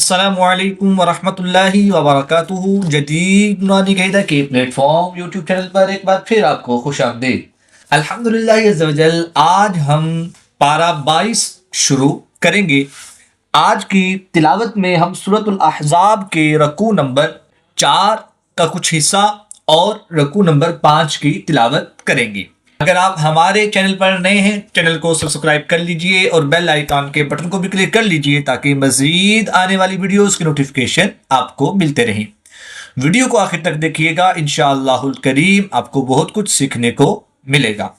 अस्सलामुअलैकुम वरहमतुल्लाहि वबरकातुहू। जदीद नूरानी क़ायदा के प्लेटफॉर्म यूट्यूब चैनल पर एक बार फिर आपको खुश आमदीद। अल्हम्दुलिल्लाह अज़्ज़ा वजल आज हम पारा 22 शुरू करेंगे। आज की तिलावत में हम सूरतुल अहज़ाब के रकू नंबर 4 का कुछ हिस्सा और रकू नंबर 5 की तिलावत करेंगे। अगर आप हमारे चैनल पर नए हैं, चैनल को सब्सक्राइब कर लीजिए और बेल आइकन के बटन को भी क्लिक कर लीजिए ताकि मजीद आने वाली वीडियोस की नोटिफिकेशन आपको मिलते रहें। वीडियो को आखिर तक देखिएगा, इंशाअल्लाहुल करीम आपको बहुत कुछ सीखने को मिलेगा।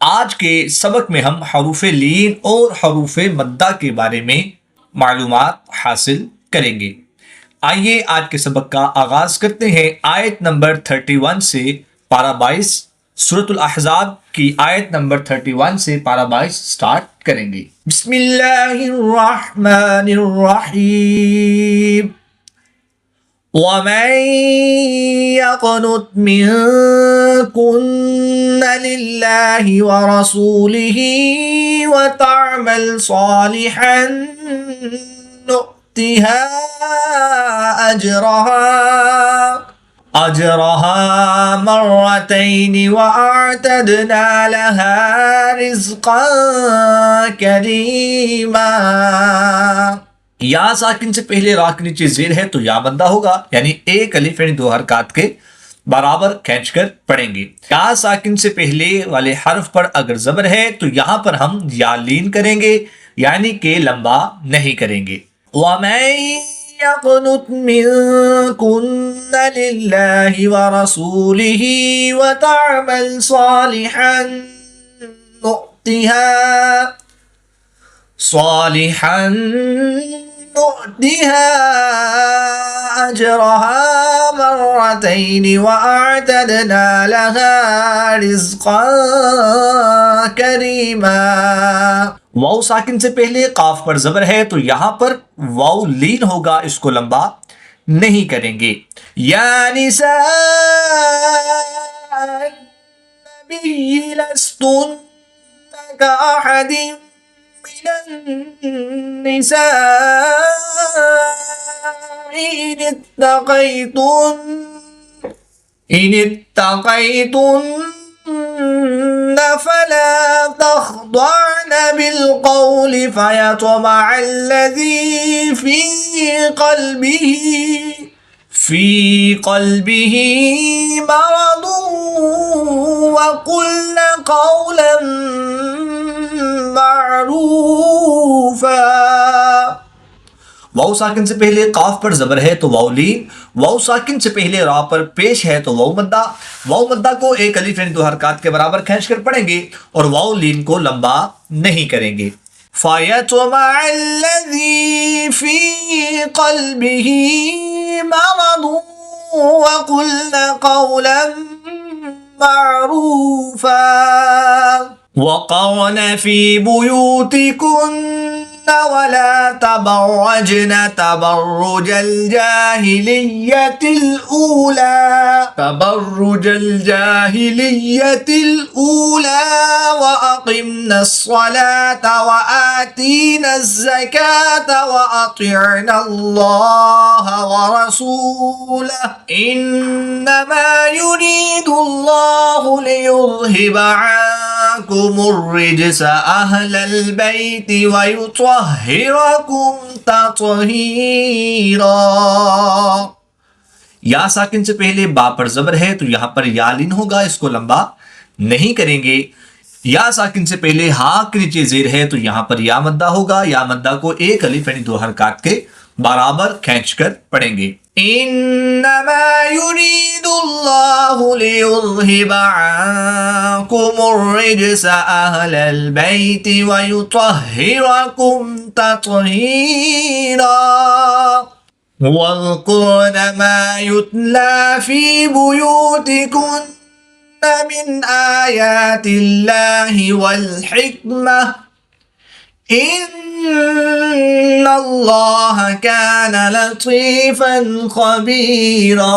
आज के सबक में हम हरूफ लीन और हरूफ मद्दा के बारे में मालूमात हासिल करेंगे। आइए आज के सबक का आगाज करते हैं। आयत नंबर 31 से पारा 22 सूरतुल अहज़ाब की आयत नंबर 31 से पारा 22 स्टार्ट करेंगे। बिस्मिल्लाहिर्रहमानिर्रहीम। वमन यक़नुत मिनकुन्न लिल्लाहि व रसूलिहि व तअमल सालिहन नुअतिहा अजरहा मर्रतैनि व अअतदना लहा रिज़्क़न करीमा। या साकिन से पहले रा के नीचे जेर है तो या बंदा होगा, यानी एक अलिफ यानी 2 हरकत के बराबर खींच कर पढ़ेंगे। या साकिन से पहले वाले हर्फ पर अगर जबर है तो यहाँ पर हम या लीन करेंगे, यानी के लंबा नहीं करेंगे। यक़नुत मिनकुन्न लिल्लाहि व रसूलिहि व तअमल सालिहन नुअतिहा अजरहा मर्रतैनि व अअतदना लहा रिज़्क़न करीमा। वाव साकिन से पहले काफ पर जबर है तो यहाँ पर वाव लीन होगा, इसको लंबा नहीं करेंगे। या निसा नबी लस्तुन्न कअहदिन मिनन निसा इन इत्तक़ैतुन फला तख़दअन बिलक़ौल फ़यतमअल्लज़ी फ़ी क़ल्बिही मरदुन वक़ुल्न क़ौलन मअरूफ़ा। वाव साकिन से पहले काफ पर जबर है तो वाव लीन, वाव साकिन से पहले रा पर पेश है तो वाव मद्दा। वाव मद्दा को एक अलिफ यानी 2 हरकत के बराबर खींच कर पढ़ेंगे और वाव लीन को लंबा नहीं करेंगे। फ़यतमअल्लज़ी फ़ी क़ल्बिही मरदुन वक़ुल्न क़ौलन मअरूफ़ा। वक़रन फ़ी बुयूतिकुन्न वला तबर्रजन तबर्रुजल जाहिलिय्यतिल ऊला व अक़िम्नस्सलात व आतीनज़्ज़कात व अतिअनल्लाह व रसूलह इन्नमा युरीदुल्लाहु लियुज़हिबा अन्कुमुर्रिज्स अहलल बैति व युतहिरकुम तत्हीरा। या साकिन से पहले बा पर जबर है तो यहाँ पर या लीन होगा, इसको लंबा नहीं करेंगे। या साकिन से पहले हा के नीचे जेर है तो यहाँ पर या मद्दा होगा, या मद्दा को एक अलिफ यानी 2 हरकत के बराबर खींच कर पढ़ेंगे। इन्नमा युरीदुल्लाहु लियुज़हिबा अन्कुमुर्रिज्स अहलल बैति व युतहिरकुम तत्हीरा। वज़कुरन मा युतला फ़ी बुयूतिकुन्न मिन आयातिल्लाहि वल हिक्मह इन्नल्लाह कान लतीफ़न ख़बीरा।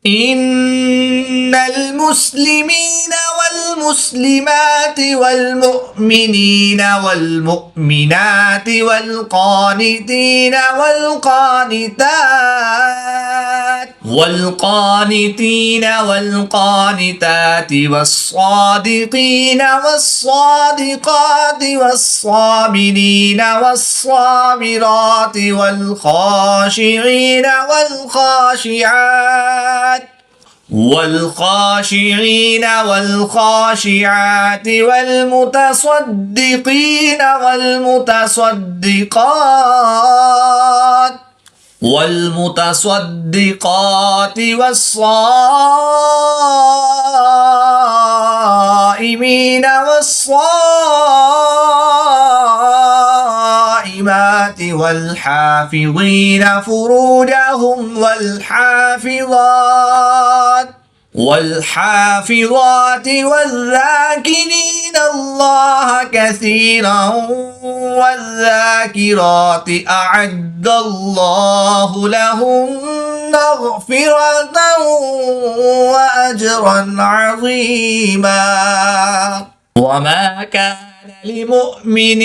इन्नल मुस्लिमीन व والمسلمات والمؤمنين والمؤمنات والقانتين والقانتات والصادقين والصادقات والصابرين والصابرات والخاشعين والخاشعات والمتصدقين والمتصدقات والصائمين والصائمات والحافظين فروجهم والحافظات والذاكرين الله كثيرا والذاكرات أعد الله لهم مغفرة وأجرا عظيما. وما كان لمؤمن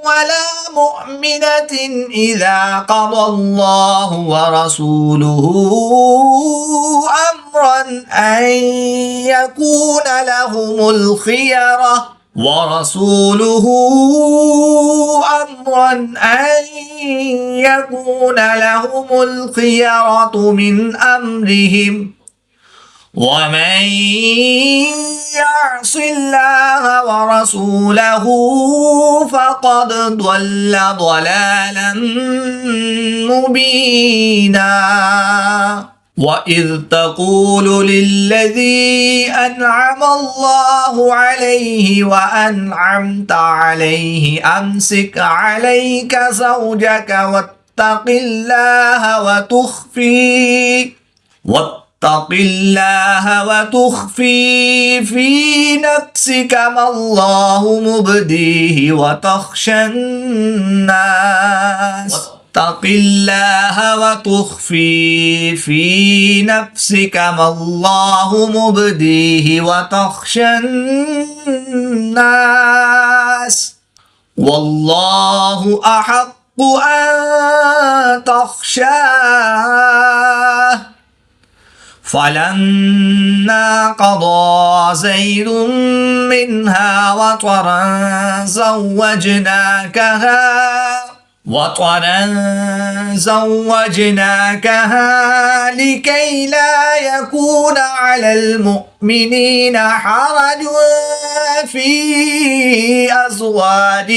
ولا مؤمنة إذا قضى الله ورسوله أمرا أن يكون لهم الخيرة من أمرهم ومن يعص الله ورسوله فقد ضل ضلالا مبينا. وإذ تقول للذي أنعم الله عليه وأنعمت عليه أمسك عليك زوجك واتق الله وتخفي في نفسك ما الله مبديه وتخشى الناس واتق الله وتخفي في نفسك ما الله مبديه وتخشى الناس والله أحق أن تخشاه. فلما قضى زيد منها وطرا زوجناكها لكي لا يكون على المؤمنين حرج في أزواج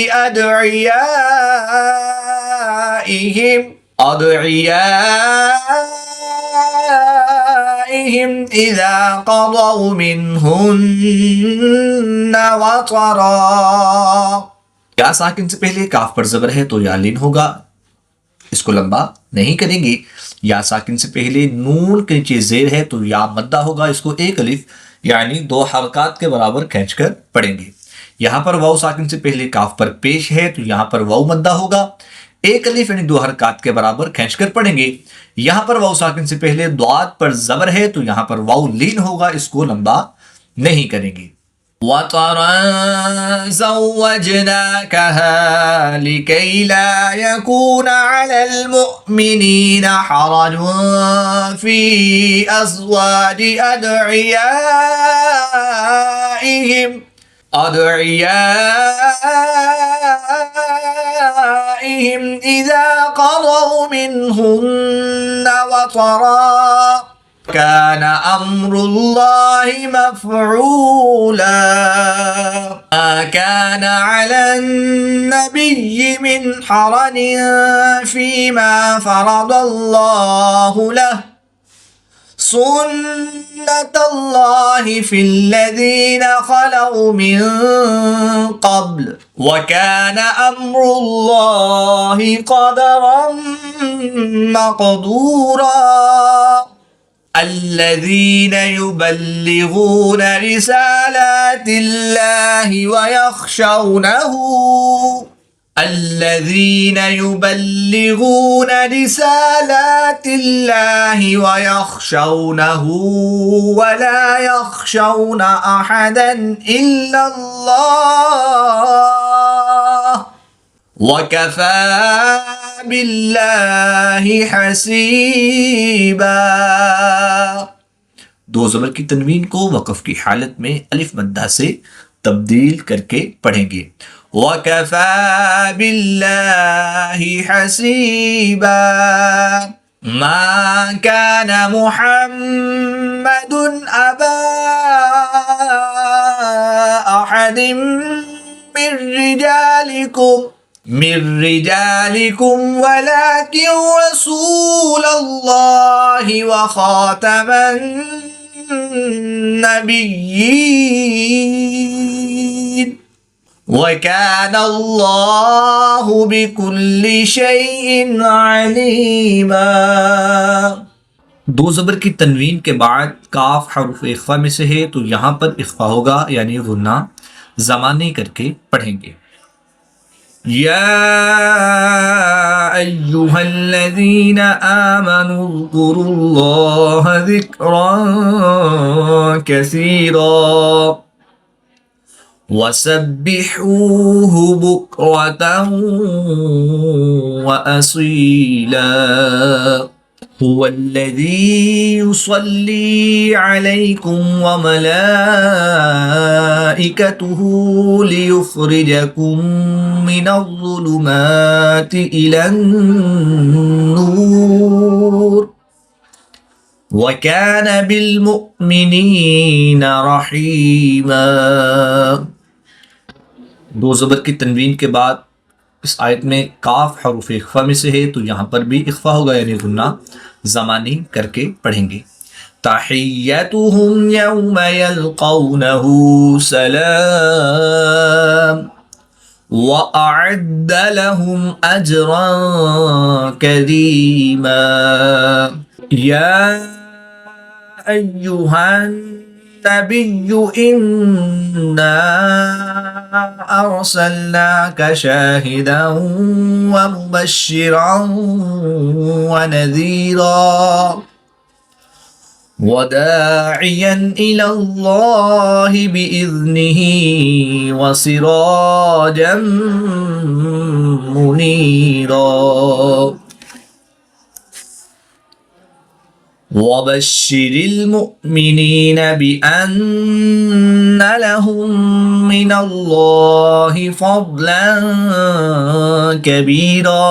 أدعيائهم إذا قضوا منهن وطرا. या साकिन से पहले काफ पर जबर है तो या लीन होगा, इसको लंबा नहीं करेंगे। या साकिन से पहले नून के नीचे जेर है तो या मद्दा होगा, इसको एक अलिफ यानी 2 हरकत के बराबर खींचकर पढ़ेंगे। यहाँ पर वाव साकिन से पहले काफ पर पेश है तो यहाँ पर वाव मद्दा होगा, एक अलिफ यानी 2 हरकत के बराबर खींचकर पढ़ेंगे। यहाँ पर वाव साकिन से पहले द्वाद पर जबर है तो यहाँ पर वाव लीन होगा, इसको लंबा नहीं करेंगे। وَطَرًا زَوَّجْنَاكَهَا لِكَيْ لَا يَكُونَ عَلَى الْمُؤْمِنِينَ حَرَجٌ فِي أَزْوَاجِ أَدْعِيَائِهِمْ إِذَا قَضَوْا مِنْهُنَّ وَطَرًا كان أمر الله مفعولا. ما كان على النبي من حرج فيما فرض الله له سنة الله في الذين خلوا من قبل وكان أمر الله قدرا مقدورا. الذين يبلغون رسالات الله ويخشونه الذين يبلغون رسالات الله ويخشونه ولا يخشون أحدا إلا الله وكفى بالله حسيبا. दो ज़बर की तनवीन को वक़फ़ की हालत में अलिफ मद्दा से तब्दील करके पढ़ेंगे। वकफ़ा बिल्लाहि हसीबा मा कान मुहम्मदुन अबा अहदिम मिर रिजालिकुम वलाकिन रसूलल्लाहि व खातमन नबिय्यीन वकान अल्लाहु बिकुल्लि शैइन अलीमा। दो ज़बर की तनवीन के बाद काफ हर्फ इख्फा में से है तो यहाँ पर इख्फा होगा यानी गुन्ना ज़मानी करके पढ़ेंगे। या अय्युहल्लज़ीन आमनू उज़्कुरुल्लाह ज़िक्रन कसीरा वसब्बिहूहु बुक्रतन व असीला हुवल्लज़ी युसल्ली अलैकुम व मलाइकतुहु लियुख़रिजकुम मिनज़्ज़ुलुमाति इलन्नूर वकान बिलमुमिनीन रहीमा। दो ज़बर की तनवीन के बाद इस आयत में काफ हरूफ इख्फा में से है तो यहाँ पर भी इख्फा होगा यानी गुन्ना ज़मानी करके पढ़ेंगे। तहिय्यतुहुम यौम यल्क़ौनहु सलाम व अअद्द लहुम अजरन करीमा। या अय्युहन नबिय्यु इन्ना अर्सलनाका शाहिदन व मुबश्शिरन व नज़ीरा व दाइयन इलल्लाहि बिइज़्निहि व सिराजन मुनीरा वबश्शिरिल मुमिनीन बिअन्न लहुम मिनल्लाहि फ़ज़लन कबीरा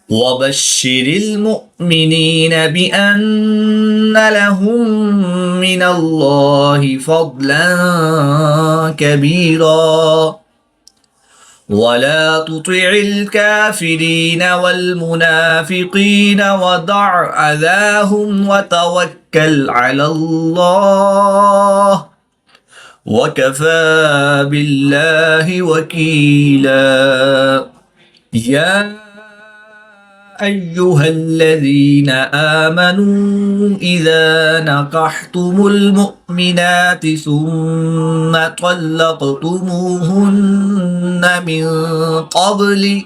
वबश्शिरिल मुमिनीन बिअन्न लहुम मिनल्लाहि फ़ज़लन कबीरा वला तुतिइल काफिरीन वल मुनाफिकीन वदअ अज़ाहुम वतवक्कल अलल्लाह वकफ़ा बिल्लाहि वकीला। या अय्युहल्लज़ीन आमनू इज़ा नकहतुमुल मुमिनाति सुम्मा तल्लक़तुमूहुन्न मिन क़ब्लि।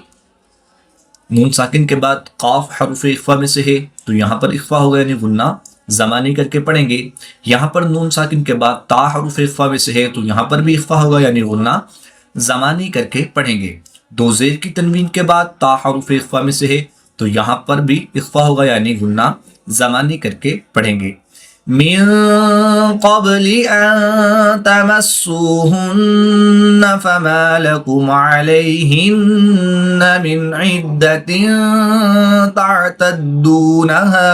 नून साकिन के बाद काफ हर्फ इख्फा में से है तो यहाँ पर इख्फा होगा यानी गुन्ना ज़मानी करके पढ़ेंगे। यहाँ पर नून साकिन के बाद ता हर्फ इख्फा में से है तो यहाँ पर भी इख्फा होगा यानी गुन्ना ज़मानी करके पढ़ेंगे। दो ज़ेर की तनवीन के बाद ता हर्फ इख्फा में से है तो यहाँ पर भी इख्फा होगा यानी गुन्ना ज़मानी करके पढ़ेंगे। मिन क़ब्लि अन तमस्सूहुन्न फमा लकुम अलैहिन्न मिन इद्दतिन तअतद्दूनहा।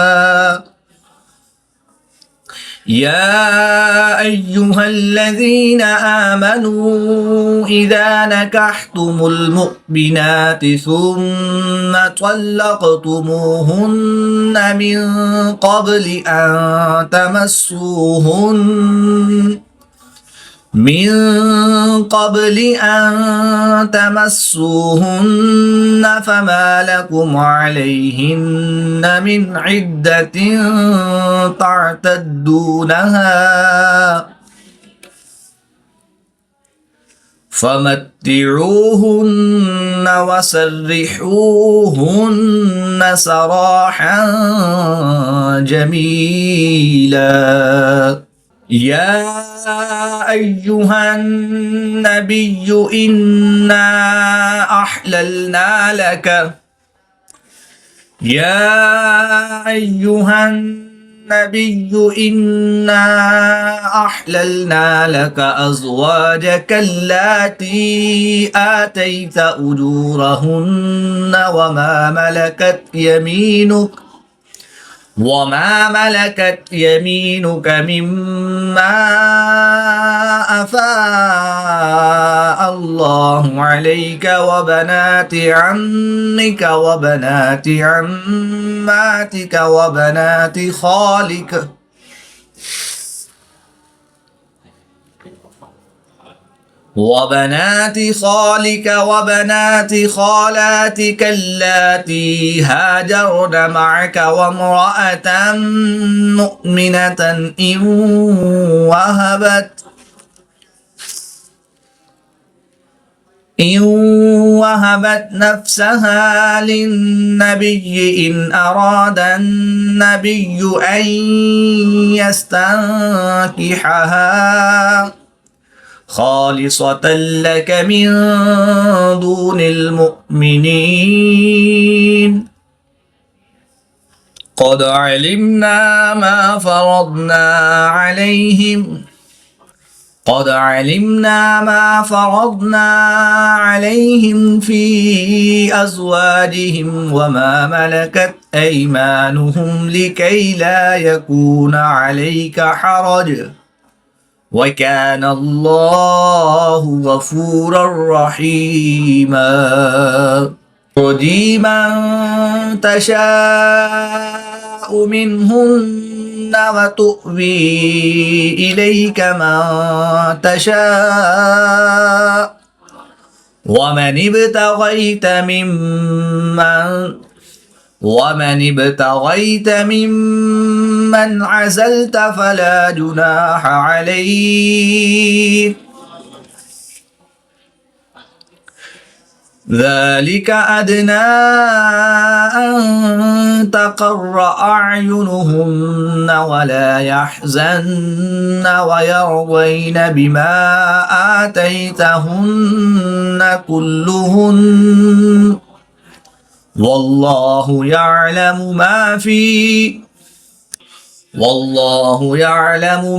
या अय्युहल्लज़ीन आमनू इज़ा नकहतुमुल मुमिनाति सुम्मा तल्लक़तुमूहुन्न मिन क़ब्लि अन तमस्सूहुन्न फमा लकुम अलैहिन्न मिन इद्दतिन तअतद्दूनहा فمتعوهن وسرحوهن سراحا جميلا. يا أيها النبي إنا أحللنا لك يا أيها النبي إنا أحللنا لك أزواجك اللاتي آتيت أجورهن وما ملكت يمينك مما أفاء الله عليك وبنات عمك وبنات عماتك وبنات خالك وبنات خالاتك اللاتي هاجرن معك وامرأة مؤمنة إن وهبت نفسها للنبي إن أراد النبي أن يستنكحها خالصة لك من دون المؤمنين. قد علمنا ما فرضنا عليهم في أزواجهم وما ملكت أيمانهم لكي لا يكون عليك حرج وكان الله غفورا رحيما. ترجي من تشاء منهن وتؤوي إليك من تشاء ومن ابتغيت ممن عزلت فلا جناح عليك ذلك أدنى أن تقر أعينهن ولا يحزن ويرضين بما آتيتهن كلهن والله يعلم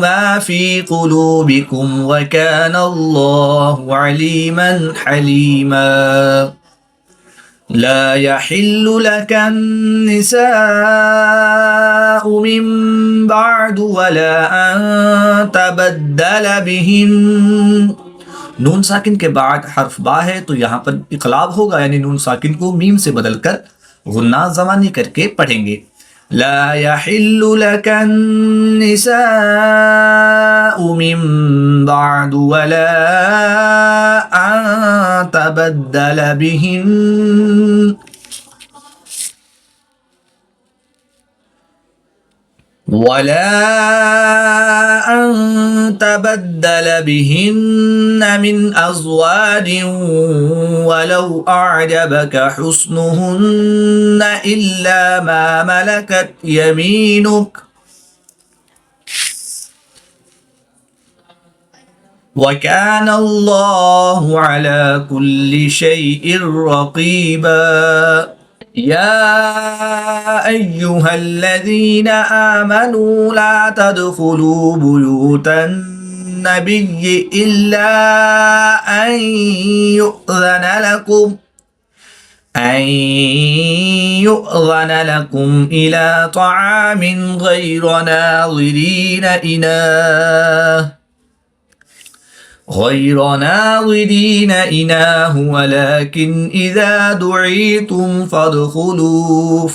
ما في قلوبكم وكان الله عليما حليما. لا يحل لك النساء من بعد ولا أن تبدل بهن. नून साकिन के बाद हर्फ बा है तो यहाँ पर इकलाब होगा, यानी नून साकिन को मीम से बदलकर गुन्ना ज़मानी करके पढ़ेंगे। ला यहिल्लु लकन निसाउ मिन बाद वला अन तबद्दल बिहिन من أزواج ولو أعجبك حسنهن إلا ما ملكت يمينك وكان الله على كل شيء رقيبا. يا أيها الذين آمنوا لا تدخلوا بيوت النبي إلا أن يؤذن لكم إلى طعام غير ناظرين إناه ولكن إذا دعيتم فادخلوا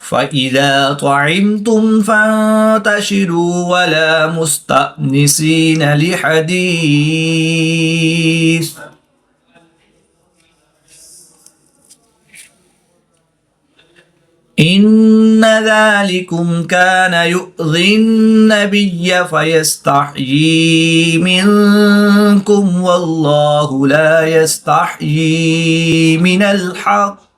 فإذا طعمتم فانتشروا ولا مستأنسين لحديث إن ذلكم كان يؤذي النبي فيستحيي منكم والله لا يستحيي من الحق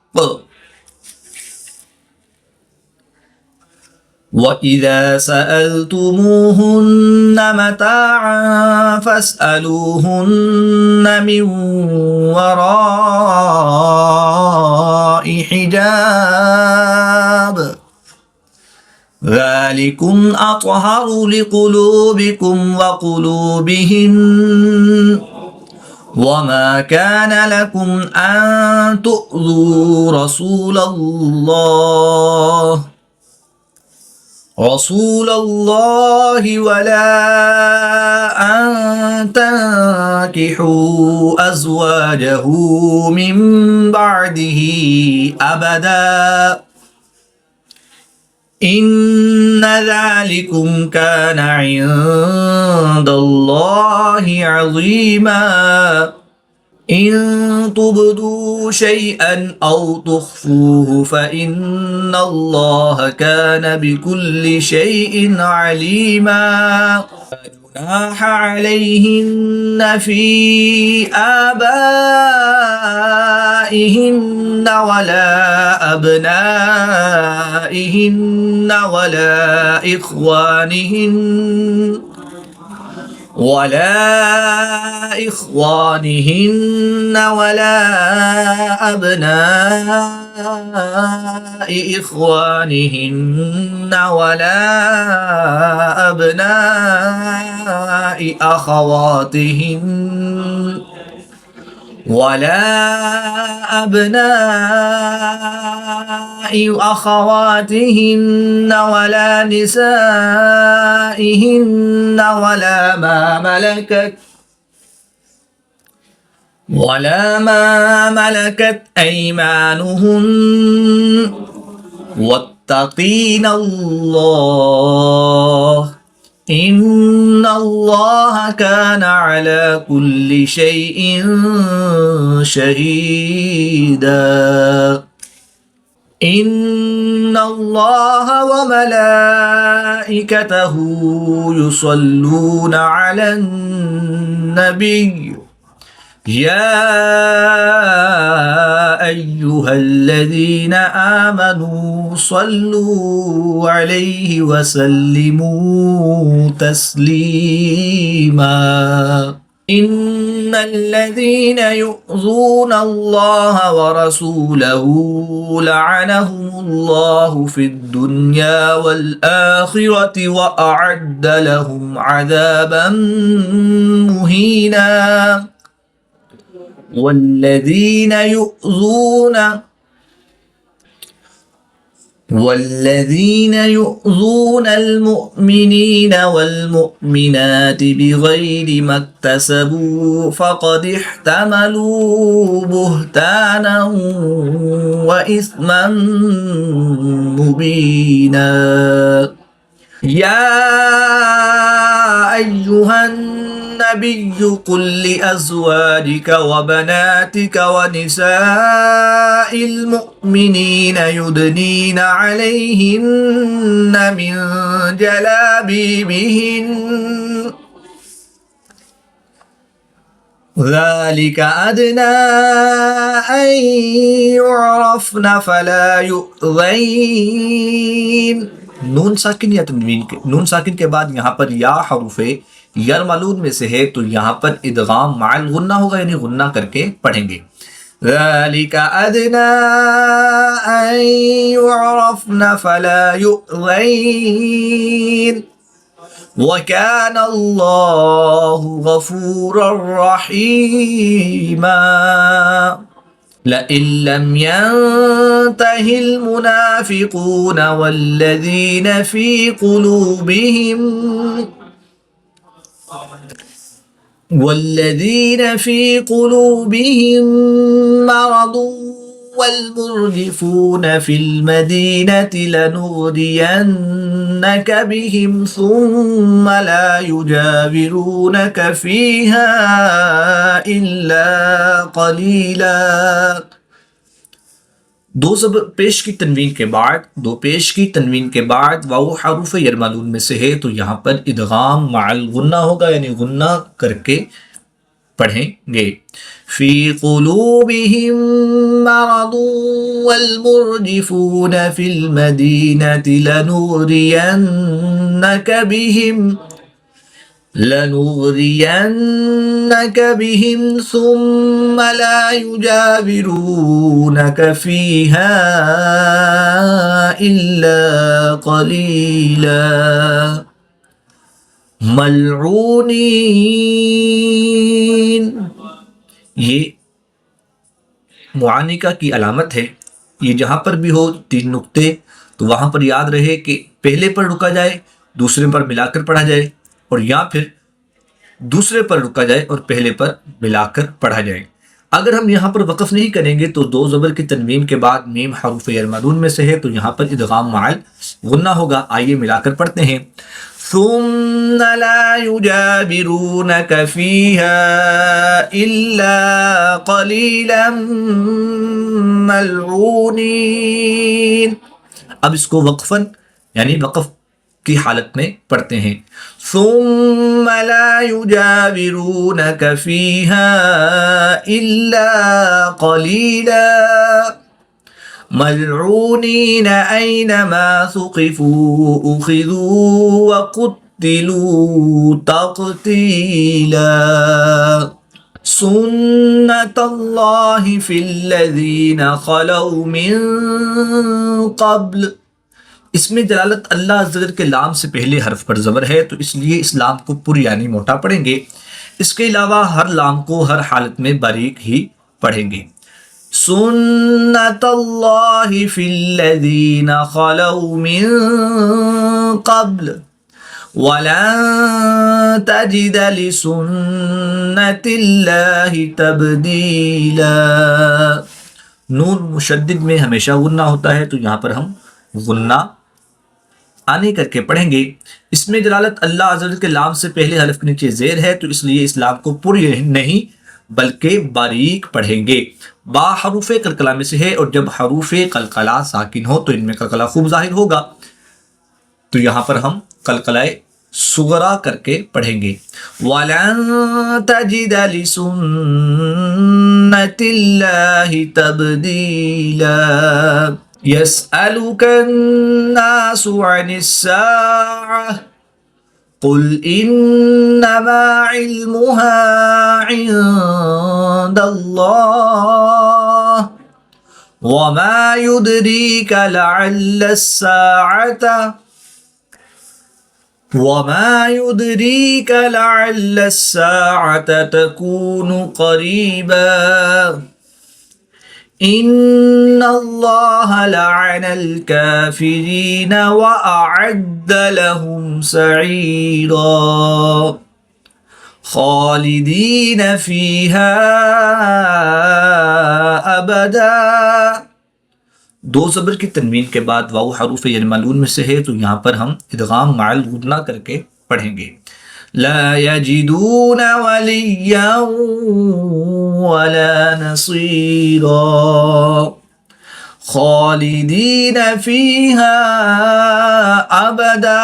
وإذا سألتموهن متاعا فاسألوهن من وراء حجاب ذلكم أطهر لقلوبكم وقلوبهن وما كان لكم أن تؤذوا رسول الله ولا أن تنكحوا أزواجه من بعده أبدا إن ذلكم كان عند الله عظيما إن تبدوا شيئا أو تخفوه فإن الله كان بكل شيء عليما جناح عليهن في آبائهن ولا أبنائهن ولا إخوانهن ولا أبناء إخوانهن ولا أبناء أخواتهن ولا نسائهن ولا ما ملكت أيمانهن واتقين الله إن الله كان على كل شيء شهيدا إن الله وملائكته يصلون على النبي يا أيها الذين آمنوا صلوا عليه وسلموا تسليما إن الذين يؤذون الله ورسوله لعنهم الله في الدنيا والآخرة وأعد لهم عذابا مهينا والذين يؤذون المؤمنين والمؤمنات بغير ما اكتسبوا فقد احتملوا بهتانا وإثما مبينا يا أيها النبي قل لأزواجك وبناتك ونساء المؤمنين يدنين عليهن من جلابيبهن ذلك أدنى أن يعرفن فلا يؤذين नून साकिन या तनवीन के नून साकिन के बाद यहाँ पर या हरूफे यरमलून में से है तो यहाँ पर इदगाम माल गुन्ना होगा यानी गुन्ना करके पढ़ेंगे ذلك أدنى أن يعرفن فلا يؤذين وكان الله غفورا رحيما لئن لم ينته المنافقون والذين في قلوبهم مرض والمرجفون في المدينة لنغرينك بهم ثم لا يجاورونك فيها إلا قليلا दो ज़बर पेश की तनवीन के बाद, दो पेश की तनवीन के बाद वाव हरूफ यरमलून में से है, तो यहाँ पर इदगाम माल गुन्ना होगा, यानी गुन्ना करके पढ़ेंगे। फी क़ुलूबिहिम मरदुन वल मुरजिफून फिल मदीनति लनुग़रियन्नक बिहिम सुम्मा ला युजाविरूनक फ़ीहा इल्ला क़लीला मलऊनीन। ये मुआनिका की अलामत है। ये जहाँ पर भी हो तीन नुक्ते, तो वहाँ पर याद रहे कि पहले पर रुका जाए, दूसरे पर मिलाकर पढ़ा जाए, और या फिर दूसरे पर रुका जाए और पहले पर मिलाकर पढ़ा जाए। अगर हम यहाँ पर वक़फ़ नहीं करेंगे तो दो ज़बर की तनवीन के बाद मीम हरूफ यरमलून में से है, तो यहाँ पर इदगाम माल गुन्ना होगा। आइए मिलाकर पढ़ते हैं। सुम्मा ला युजाविरूनक फ़ीहा इल्ला क़लीलन मलऊनीन। अब इसको वक्फ़न यानी वक़फ़ की हालत में पढ़ते हैं। सुम्मा ला युजाविरूनक फ़ीहा इल्ला क़लीला मलऊनीन ऐनमा सुक़िफ़ू उख़िज़ू व क़ुत्तिलू तक़तीला सुन्नतल्लाहि फ़िल्लज़ीना ख़लौ मिन क़ब्ल। इसमें जलालत अल्लाह अज़्ज़ के लाम से पहले हर्फ पर ज़बर है, तो इसलिए इस लाम को पुर यानी मोटा पढ़ेंगे। इसके अलावा हर लाम को हर हालत में बारीक ही पढ़ेंगे। सुन्नतल्लाहि फ़िल्लज़ीना ख़लौ मिन क़ब्ल वलन तजिद लिसुन्नतिल्लाहि तब्दीला। नून मुशद्दिद में हमेशा गुन्ना होता है, तो यहाँ पर हम गुन्ना आने करके पढ़ेंगे। इसमें जलालत अल्लाह अज़्ज़ के लाम से पहले हरफ के नीचे ज़ेर है, तो इसलिए इस लाम को पुर नहीं बल्कि बारीक पढ़ेंगे। बा हरूफ कलकला में से है, और जब हरूफ कलकला साकिन हो तो इनमें कलकला खूब जाहिर होगा, तो यहाँ पर हम कलकलाए सुगरा करके पढ़ेंगे। वलन तजिद लिसुन्नतिल्लाहि तब्दीला यसअलुकन्नासु अनिस्साअह कुल इन्नमा इल्मुहा इंदल्लाह वमा युद्रीका लअल्लस्साअत तकूनु क़रीबा इन्नल्लाह लअनल काफिरीन व अअद्द लहुम सईरा खालिदीन फीहा अबदा। दो ज़बर की तनवीन के बाद वाव हरूफ यरमलून में से है, तो यहाँ पर हम इदगाम माल गुन्ना करके पढ़ेंगे। ला यजिदून वलिय्यन वला नसीरा खालिदीन फीहा अबदा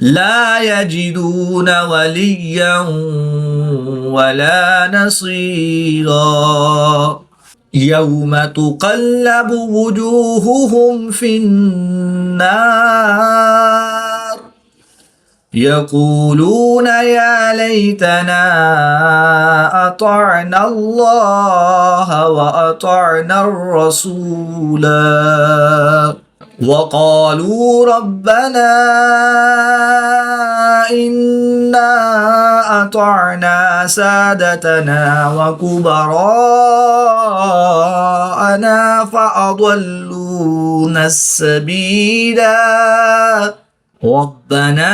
ला यजिदून वलिय्यन वला नसीरा यौम तुक़ल्लबु वुजूहुहुम फिन्नार यक़ूलून या लैतना अतअना अल्लाह व अतअना अर्रसूला वक़ालू रब्बना इन्ना अतअना सादतना व कुबराअना फ़अضلूना السबीला रब्बना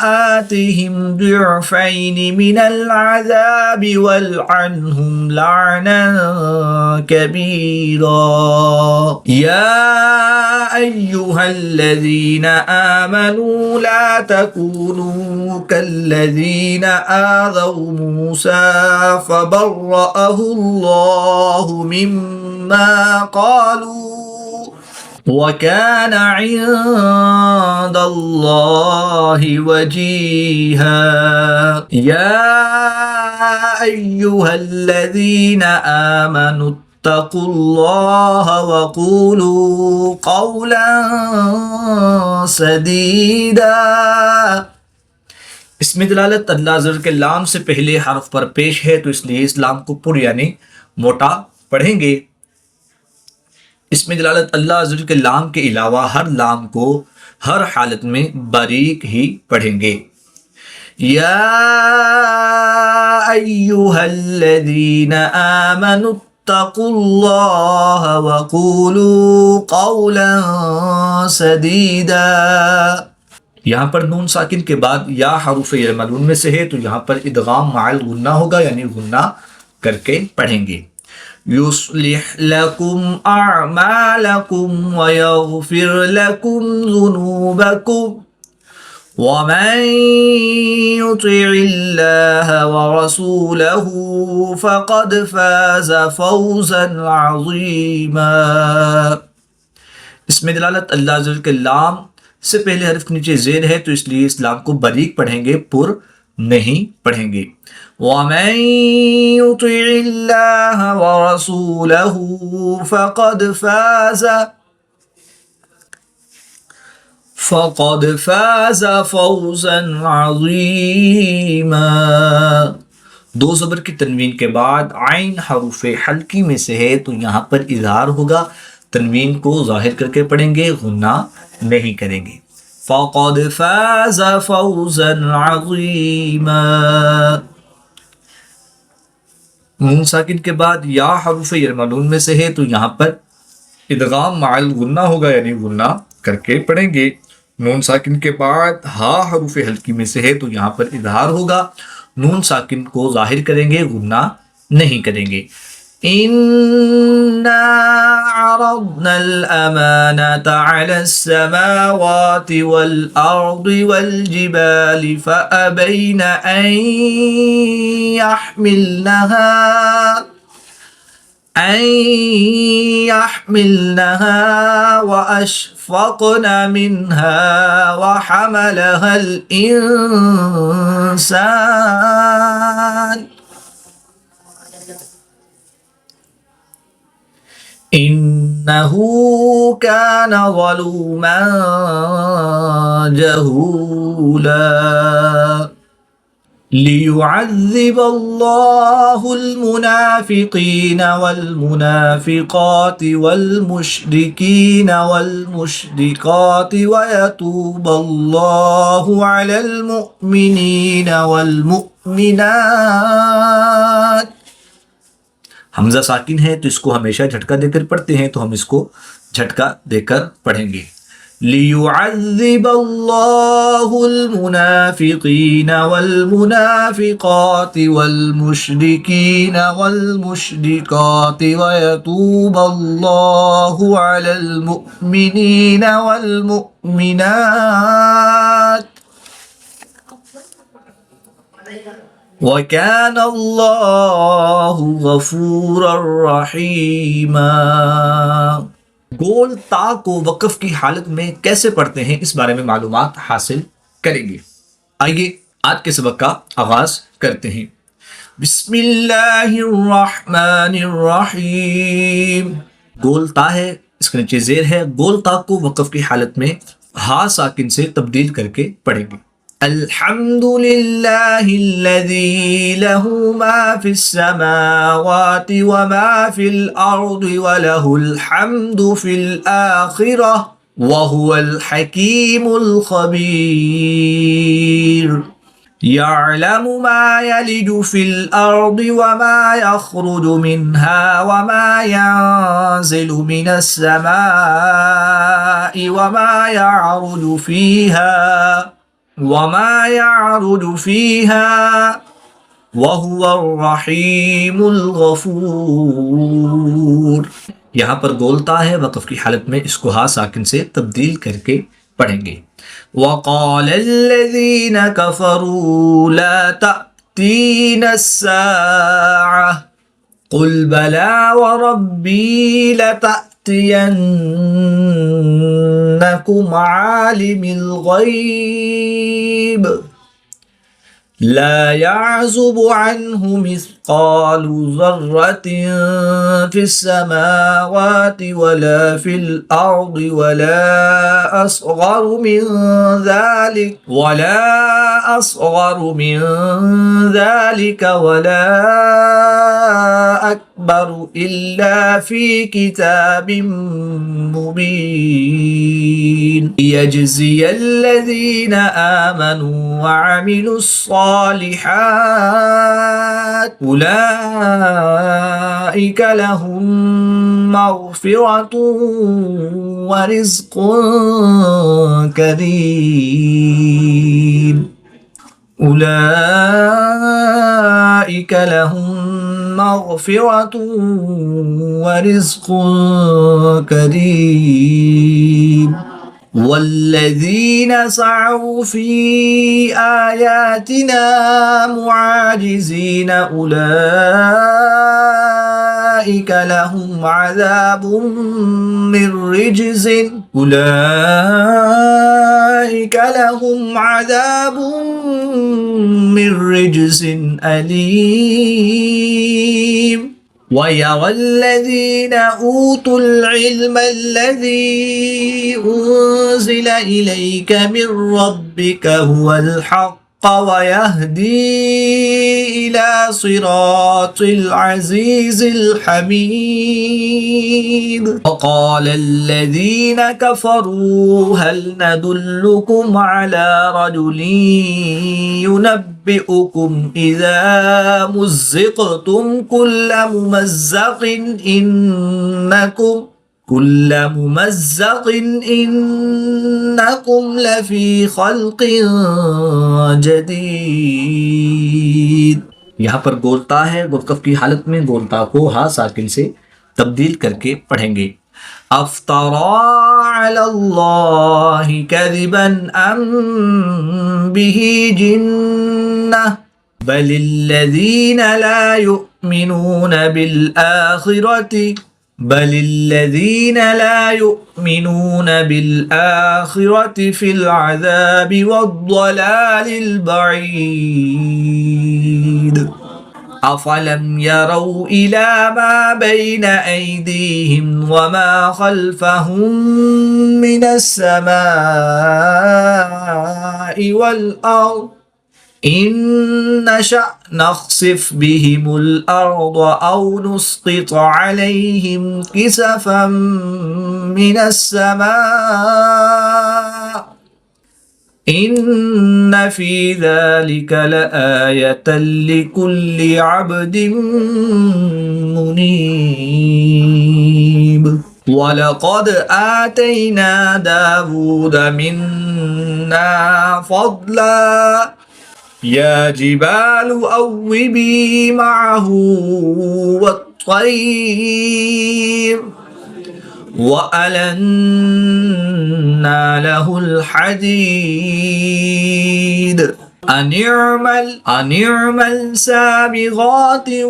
آتهم ضعفين من العذاب والعنهم لعنا كبيرا يا أيها الذين آمنوا لا تكونوا كالذين آذوا موسى فبرأه الله مما قالوا وكان عند الله وجيها يا أيها الذين آمنوا اتقوا الله وقولوا قولا सदीदा। इसमें दलालत अल्लाह ज़र के लाम से पहले हरफ पर पेश है, तो इसलिए इस लाम को पुर यानी मोटा पढ़ेंगे। इसमें दलालत अल्लाह ज़र के लाम के अलावा हर लाम को हर हालत में बारीक ही पढ़ेंगे। या अय्युहल्लज़ीना आमनु तक़ुल्लाह वक़ूलू क़ौलन सदीदा। यहाँ पर नून साकिन के बाद या हरूफ यरमलून में से है, तो यहाँ पर इदगाम माल गुन्ना होगा, यानी गुन्ना करके पढ़ेंगे। युस्लिह लकुम अअमालकुम व यग़फिर लकुम ज़ुनूबकुम वमन युतिइल्लाह व रसूलहू फ़क़द फ़ाज़ फ़ौज़न अज़ीमा। इसमें दलालत अल्लाह ज़ल के लाम से पहले हरफ नीचे ज़ेर है, तो इसलिए इस लाम को बारीक पढ़ेंगे, पुर नहीं पढ़ेंगे। वमन युतिइल्लाह व रसूलहू फ़क़द फ़ाज़ फ़ौज़न अज़ीमा। दो ज़बर की तनवीन के बाद आइन हरूफ हल्की में से है, तो यहाँ पर इज़हार होगा, तनवीन को ज़ाहिर करके पढ़ेंगे, गुन्ना नहीं करेंगे। फ़क़द फ़ाज़ फ़ौज़न अज़ीमा। नून साकिन के बाद या हरूफ यरमलून में से है, तो यहाँ पर इदगाम माल गुन्ना होगा, यानी गुन्ना करके पढ़ेंगे। नून साकिन के बाद हा हरूफ हल्की में से है, तो यहाँ पर इज़हार होगा, नून साकिन को ज़ाहिर करेंगे, गुन्ना नहीं करेंगे। इन्ना अरदनल अमानता अलस समावाति वल अर्दि वल जिबालि फ़अबैना अन यहमिलनहा वअशफ़क़ना मिन्हा वहमलहल इंसान इन्नहू कान ज़लूमन जहूला। लियुअज़्ज़िबल्लाहुल मुनाफ़िक़ीन वल मुनाफ़िक़ाति वल मुश्रिकीन वल मुश्रिकाति व यतूबल्लाहु अलल मुअ्मिनीन वल मुअ्मिनात। हमज़ा साकिन है, तो इसको हमेशा झटका देकर पढ़ते हैं, तो हम इसको झटका देकर पढ़ेंगे। लियुअज़्ज़िबल्लाहुल मुनाफ़िक़ीन वल मुनाफ़िक़ाति वल मुश्रिकीन वल मुश्रिकाति व यतूबल्लाहु अलल मुअ्मिनीन वल मुअ्मिनात वकान अल्लाहु गफूरर रहीमा। गोल ता को वक़फ़ की हालत में कैसे पढ़ते हैं, इस बारे में मालूमात हासिल करेंगे। आइए आज के सबक का आगाज करते हैं। बिस्मिल्लाहिर्रहमानिर्रहीम। गोल ता है, इसके नीचे ज़ेर है। गोल ता को वक़फ़ की हालत में हा साकिन से तब्दील करके पढ़ेंगे। अल्हम्दुलिल्लाहिल्लज़ी लहू मा फिस्समावाति व मा फिल अर्दि व लहुल हम्दु फिल आखिरह व हुवल हकीमुल खबीर। यअलमु मा यलिजु फिल अर्दि व मा यख़रुजु मिन्हा व मा यंज़िलु मिनस समाइ व मा यअरुजु फ़ीहा वमा यारुजु फीहा वहुवा अर्रहीमुल गफूर। यहाँ पर गोलता है, वक़फ़ की हालत में इसको हा साकिन से तब्दील करके पढ़ेंगे। वक़ालल्लज़ीना कफ़रू ला तअतीना अस्साअह क़ुल बला व रब्बी लतअतियन्नकुम आलिमिल ग़ैब ला यअज़ुबु अन्हु मिस्क़ालु ज़र्रतिन फ़िस्समावाति वला फ़िल अर्दि वला अस्ग़रु मिन ज़ालिक वला अकबरु इल्ला फ़ी किताबिन मुबीन लियजज़ियल्लज़ीना आमनू व अमिलुस्सालिहात उलाइक लहुम मग़फ़िरतुन व रिज़्क़ुन करीम। उलाइक लहुम मग़फ़िरतुन व रिज़्क़ुन करीम। वल्लज़ीन सअव फ़ी आयातिना मुआजिज़ीन उलाइक लहुम अज़ाबुम मिन रिज्ज़िन अलीम। وَيَرَى الَّذِينَ أُوتُوا الْعِلْمَ الَّذِي أُنزِلَ إِلَيْكَ مِنْ رَبِّكَ هُوَ الْحَقُّ وَيَهْدِي إِلَى صِرَاطِ الْعَزِيزِ الْحَمِيدِ وَقَالَ الَّذِينَ كَفَرُوا هَلْ نَدُلُّكُمْ عَلَى رَجُلٍ يُنَبِّئُكُمْ إِذَا مُزِّقْتُمْ كُلَّ مُمَزَّقٍ إِنَّكُمْ لَفِي خَلْقٍ जदीद। यहाँ पर गोलता है, वक़फ़ की हालत में गोलता को हा साकिन से तब्दील करके पढ़ेंगे। अफ्तरा अलल्लाहि कज़िबन अम बिही जिन्नह बलिल्लज़ीन ला युमिनून बिलआखिरति फिल अज़ाबि वद्दलालिल बईद। अफ़लम यरौ इला मा बैन ऐदीहिम वमा खल्फहुम मिनस समाई वल अर्द इन नशअ नख़सिफ बिहिमुल अर्द औ नुस्क़ित अलैहिम किसफम मिनस समा इन्न फ़ी ज़ालिक लआयतन लिकुल्लि अब्दिन मुनीब। वलक़द आतैना दावूद मिन्ना फ़ज़ला या जिबालु अव्विबी मअहू वत्तैर वअलन्ना लहुल हदीद अनिअमल साबिग़ातिन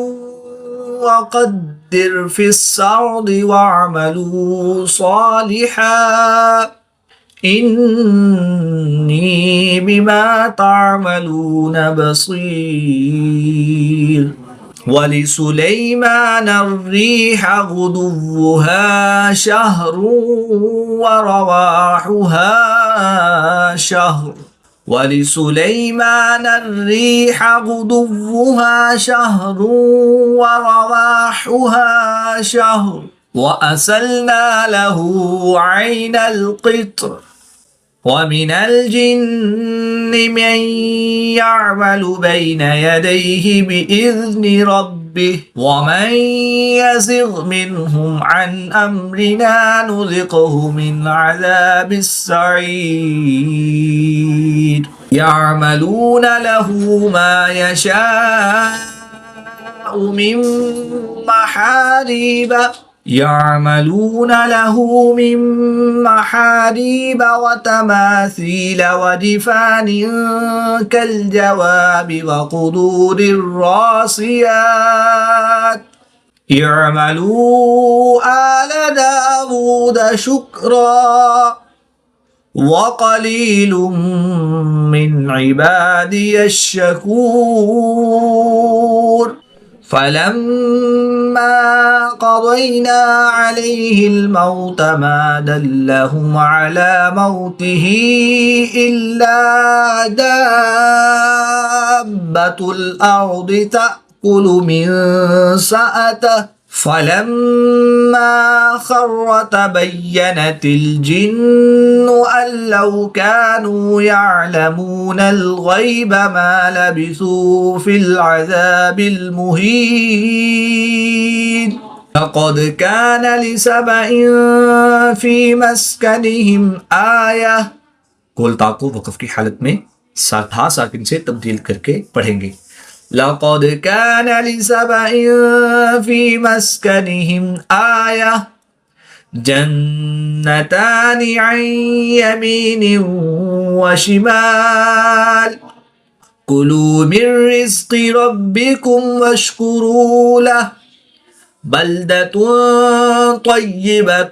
वक़द्दिर फ़िस्सर्दि वअमलू सालिहान इन्नी बिमा तामलून बसीर। वलिसुलैमान अर्रीह गुदुव्वुहा शहरुन व रवाहुहा शहर ولسليمان الريح غدوها شهر ورواحها شهر وأسلنا له عين القطر ومن الجن من يعمل بين يديه بإذن ربه ربه ومن يزغ منهم عن أمرنا نذقه من عذاب السعير يعملون له ما يشاء من محاريب وتماثيل ودفان كالجواب وقدور الراسيات اعملوا آل داود شكرا وقليل من عبادي الشكور فلما قضينا عليه الموت ما دلهم على موته إلا دابة الأرض تأكل من سأته فلما خر تبينت الجن أن لو كانوا يعلمون الغيب ما لبثوا في العذاب المهين لقد كان لسبأ في مسكنهم آية कोलता को वक़फ़ की हालत में था साकिन से तब्दील करके पढ़ेंगे لقد كان لسبأ في مسكنهم آية جنتان عن يمين وشمال كلوا من رزق ربكم واشكروا له بلدة طيبة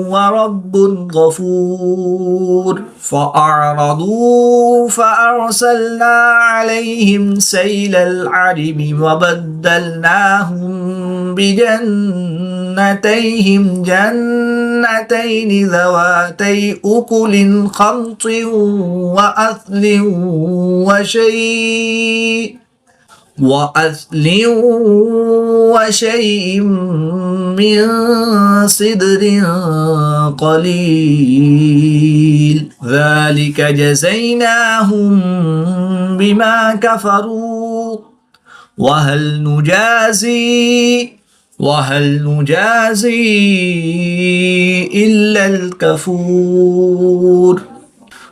ورب غفور فأعرضوا فأرسلنا عليهم سيل العرم وبدلناهم بجنتيهم جنتين ذواتي أكل خمط وشيء من صدر قليل ذلك جزيناهم بما كفروا وهل نجازي إلا الكفور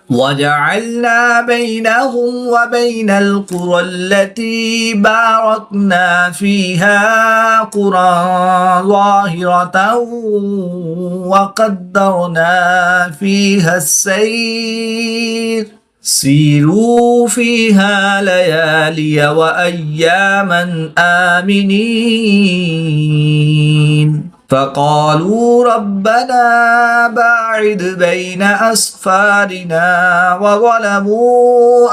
وجعلنا بينهم وبين القرى التي باركنا فيها قرى ظاهرة وقدرنا فيها السير سيروا فيها ليالي وأياما آمنين فقالوا ربنا باعد بين أسفارنا وظلموا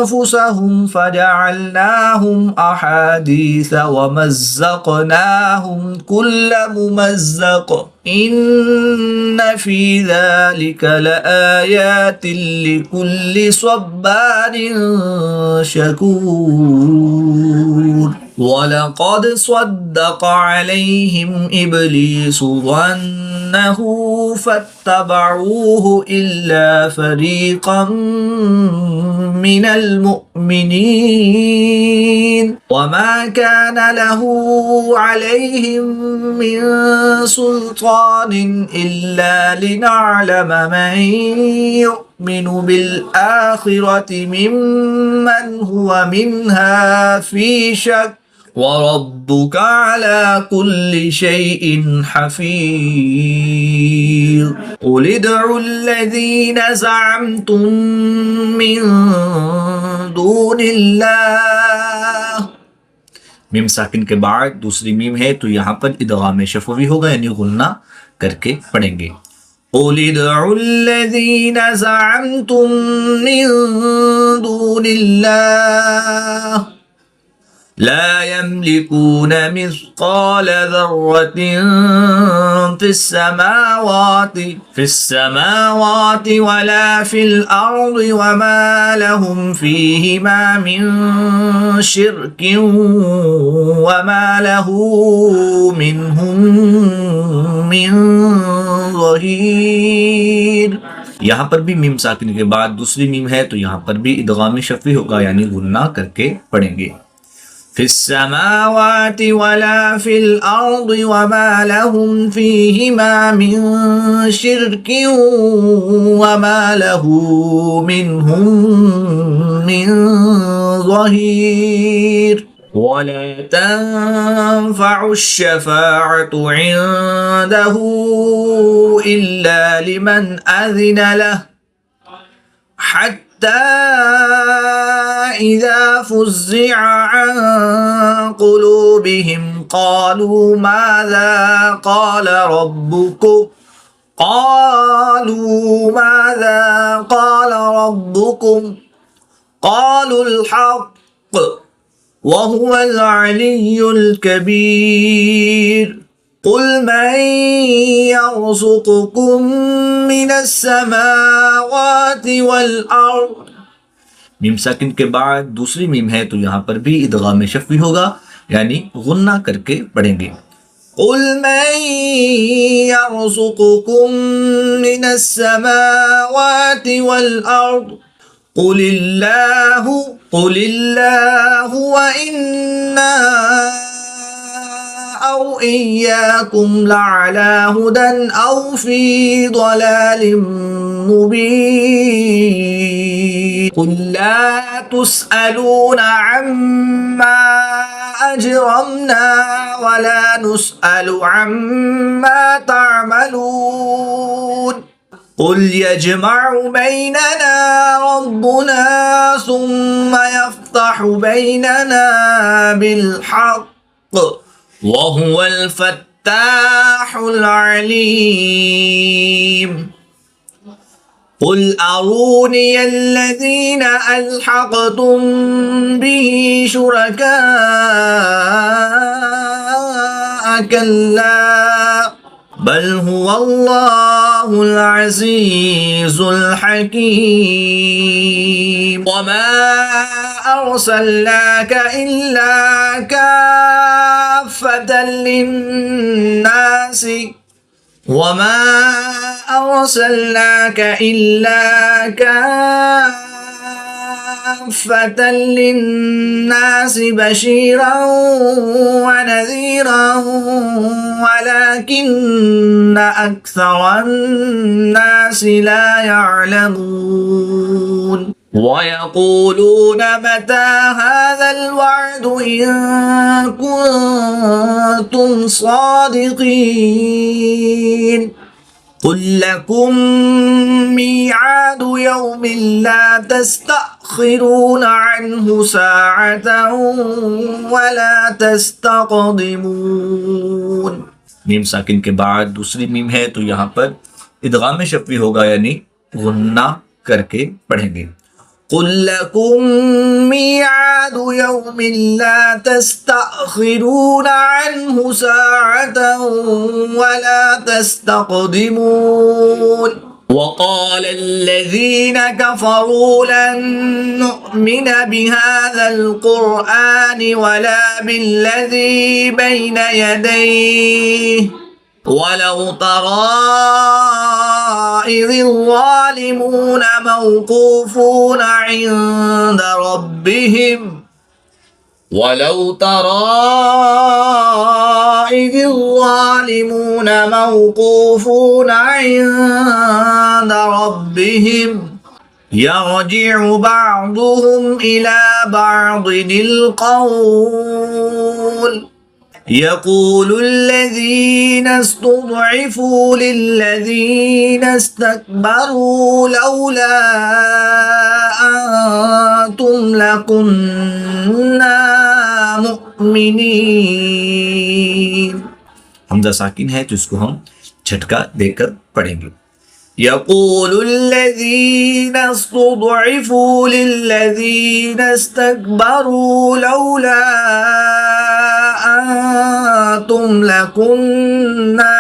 أنفسهم فجعلناهم أحاديث ومزقناهم كل ممزق إن في ذلك لآيات لكل صبار شكور ولقد صدق عليهم إبليس ظنه فاتبعوه إلا فريقا من المؤمنين وما كان له عليهم من سلطان إلا لنعلم من يؤمن بالآخرة ممن هو منها في شك وربك على كل شيء حفيظ قل ادعوا الذين زعمتم من دون الله मीम साकिन के बाद दूसरी मीम है तो यहाँ पर इदगाम शफवी होगा यानी गुलना करके पढ़ेंगे قل ادعوا الذين زعمتم من دون الله لا يملكون مثقال ذرة في السماوات ولا في الأرض وما لهم فيهما من شرك وما له منهم من ظهير यहाँ पर भी मीम साकिन के बाद दूसरी मीम है तो यहाँ पर भी इदगाम शफ़ी होगा, यानी गुन्ना करके पढ़ेंगे। फिस्समावाति वला फिल अर्दि वमा लहुम फीहिमा मिन शिर्किन वमा लहू मिनहुम मिन ज़हीर वला तंफ़अु श्शफ़ाअतु इंदहु इल्ला लिमन अज़िन लहु हत्ता इज़ा फ़ुज़्ज़िअ अन क़ुलूबिहिम क़ालू माज़ा क़ाल रब्बुकुम क़ालुल हक़्क़ वहुवल अलिय्युल कबीर क़ुल मन यर्ज़ुक़ुकुम मिनस समावाति वल अर्द। मीम साकिन के बाद दूसरी मीम है तो यहाँ पर भी इदगाम शफ़ी होगा, यानी गुन्ना करके पढ़ेंगे। क़ुल मन यर्ज़ुक़ुकुम मिनस समावाति वल अर्द क़ुलिल्लाहु व इन्ना औ इय्याकुम लअला हुदन औ फी ضलालिम मुबीन क़ुल ला तुस्अलूना अम्मा अजरमना वला नुस्अलु अम्मा तअमलून क़ुल यजमअु बैनना रब्बुना सुम्मा यफ्तहु बैनना बिलहक़्क़ वहुवल फ़त्ताहुल अलीम क़ुल अरूनी अल्लज़ीना अल्हक़्तुम बिही शुरकाअ कल्ला बल हुवल्लाहुल अज़ीज़ुल हकीम वमा अर्सलनाका इल्ला काफ़्फ़तन लिन्नासि वमा अर्सलनाका इल्ला काफ़्फ़तन लिन्नासि बशीरन व नज़ीरन वलाकिन्न अक्सरन नासि ला यअलमून वयक़ूलून मता हाज़ल वअदु इन कुन्तुम सादिक़ीन क़ुल लकुम मीआदु यौमिन ला तस्तअख़िरून अन्हु साअतन वला तस्तक़दिमून। मीम साकिन के बाद दूसरी मीम है तो यहाँ पर इदगाम शफ़ी होगा, यानी गुन्ना करके पढ़ेंगे। क़ुल लकुम मीआदु यौमिन ला तस्तअख़िरून अन्हु साअतन वला तस्तक़दिमून वक़ाल الذين كفروا لن نؤمن بهذا القرآن ولا بالذي بين يديه ولو ترى إذ الظالمون موقوفون عند ربهم ولو ترى إذ الظالمون موقوفون عند ربهم يرجع بعضهم إلى بعض القول يقول الذين استضعفوا للذين استكبروا لولا أنتم لكنا मुमिनीन। हमजा साकिन है तो इसको हम झटका देकर पढ़ेंगे। यक़ूलुल्लज़ीना इस्तुضعفوا लिल्लज़ीना इस्तकबरू लौला अंतुम लकुन्ना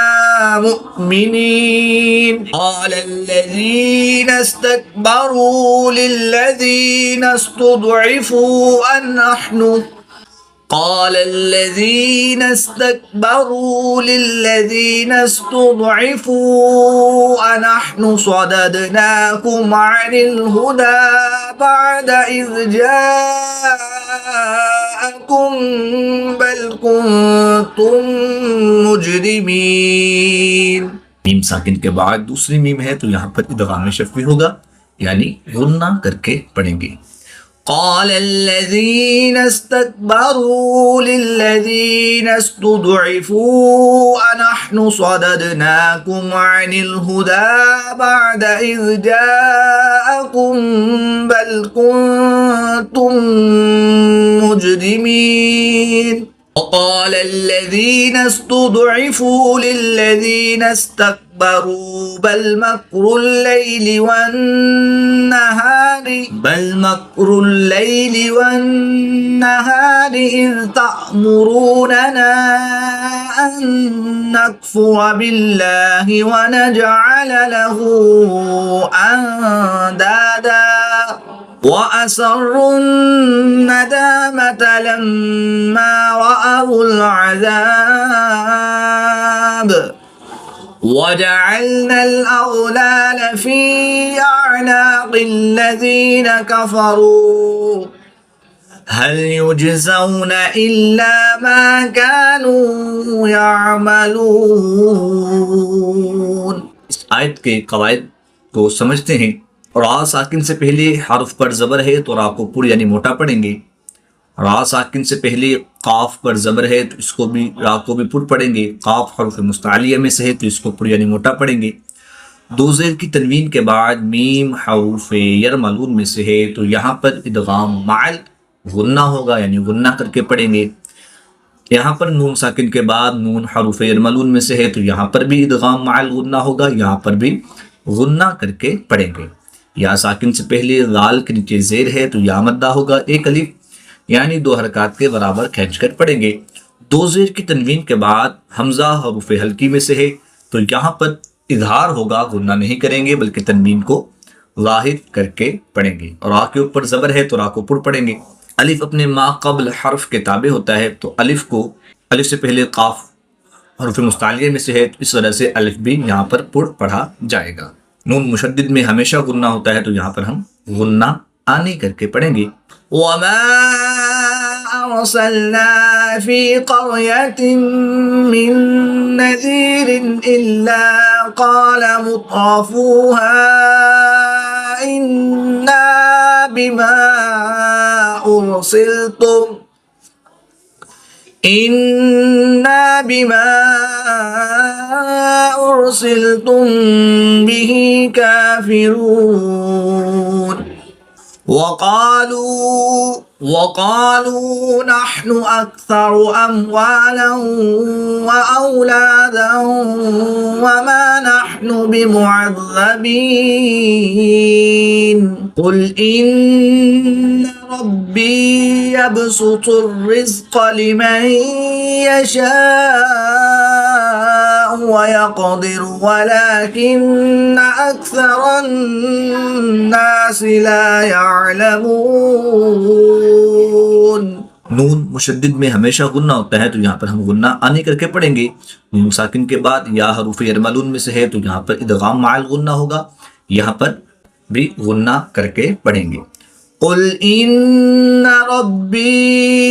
मुमिनीन क़ालल्लज़ीना इस्तकबरू लिल्लज़ीना इस्तुضعفوا अन्नहनु قال الذين استكبروا للذين استضعفوا أنحن صددناكم عن الهدى بعد إذ جاءكم بل كنتم मुजरिमीन। मीम साकिन के बाद दूसरी मीम है तो यहाँ पर इदगाम शफ़ी होगा, यानी गुन्ना करके पढ़ेंगे। قال الذين استكبروا للذين استضعفوا أنحن صددناكم عن الهدى بعد إذ جاءكم بل كنتم مجرمين وقال الذين استضعفوا للذين استكبروا بل مكر الليل والنهار إذ تأمروننا أن نكفر بالله ونجعل له أندادا وأسروا الندامة لما رأوا العذاب وجعلنا الأغلال في أعناق الذين كفروا هل يجزون إلا ما كانوا يعملون। इस आयत के कवायद को समझते हैं। रा साकिन से पहले हर्फ पर ज़बर है तो रा को पुर यानी मोटा पढ़ेंगे। रा साकिन से पहले काफ पर ज़बर है तो इसको भी रा को भी पुर पढ़ेंगे। काफ हर्फ मुस्तालिया में से है तो इसको पुर यानी मोटा पढ़ेंगे। दो ज़ेर की तनवीन के बाद मीम हरूफ यरमलून में से है तो यहाँ पर इदगाम माल गुन्ना होगा, यानी गुन्ना करके पढ़ेंगे। यहाँ पर नून साकिन के बाद नून हरूफ यरमलून में से है तो यहाँ पर भी इदगाम माल गुन्ना होगा, यहाँ पर भी गुन्ना करके पढ़ेंगे। या साकिन से पहले गाल के नीचे ज़ेर है तो या मद्दा होगा एक अलिफ, यानी दो हरकत के बराबर खींच कर पढ़ेंगे। दो ज़ेर की तनवीन के बाद हमजा हरूफ हल्की में से है तो यहाँ पर इजहार होगा, गुन्ना नहीं करेंगे बल्कि तनवीन को ज़ाहिर करके पढ़ेंगे। और रा के ऊपर ज़बर है तो रा को पुर पढ़ेंगे। अलिफ अपने मा कबल हर्फ के ताबे होता है तो अलिफ से पहले काफ हरूफ मुस्तालिया में से है तो इस वजह से अलिफ भी यहाँ पर पुर पढ़ा जाएगा। नून मुशद्दिद में हमेशा गुन्ना होता है तो यहाँ पर हम गुन्ना आने करके पढ़ेंगे। वमा अरसलना फी क़र्यतिन मिन नज़ीरिन इल्ला क़ाल मुत्रफूहा इन्ना बिमा उर्सिलतुम बिही काफिरून वक़ालू नहनु अक्सरु अम्वालन व औलादन वमा नहनु बिमुअज़्ज़बीन क़ुल इन्न रब्बी यबसुतुर रिज़्क़ लिमन यशाअ व यक़दिरु वलाकिन्न अक्सरन्नासि ला यअलमून। नून मुशद्दिद में हमेशा गुन्ना होता है तो यहाँ पर हम गुन्ना आने करके पढ़ेंगे। नून साकिन के बाद या हरूफ यरमलून में से है तो यहाँ पर इदगाम माल गुन्ना होगा, यहाँ पर भी गुन्ना करके पढ़ेंगे। क़ुल इन्न रब्बी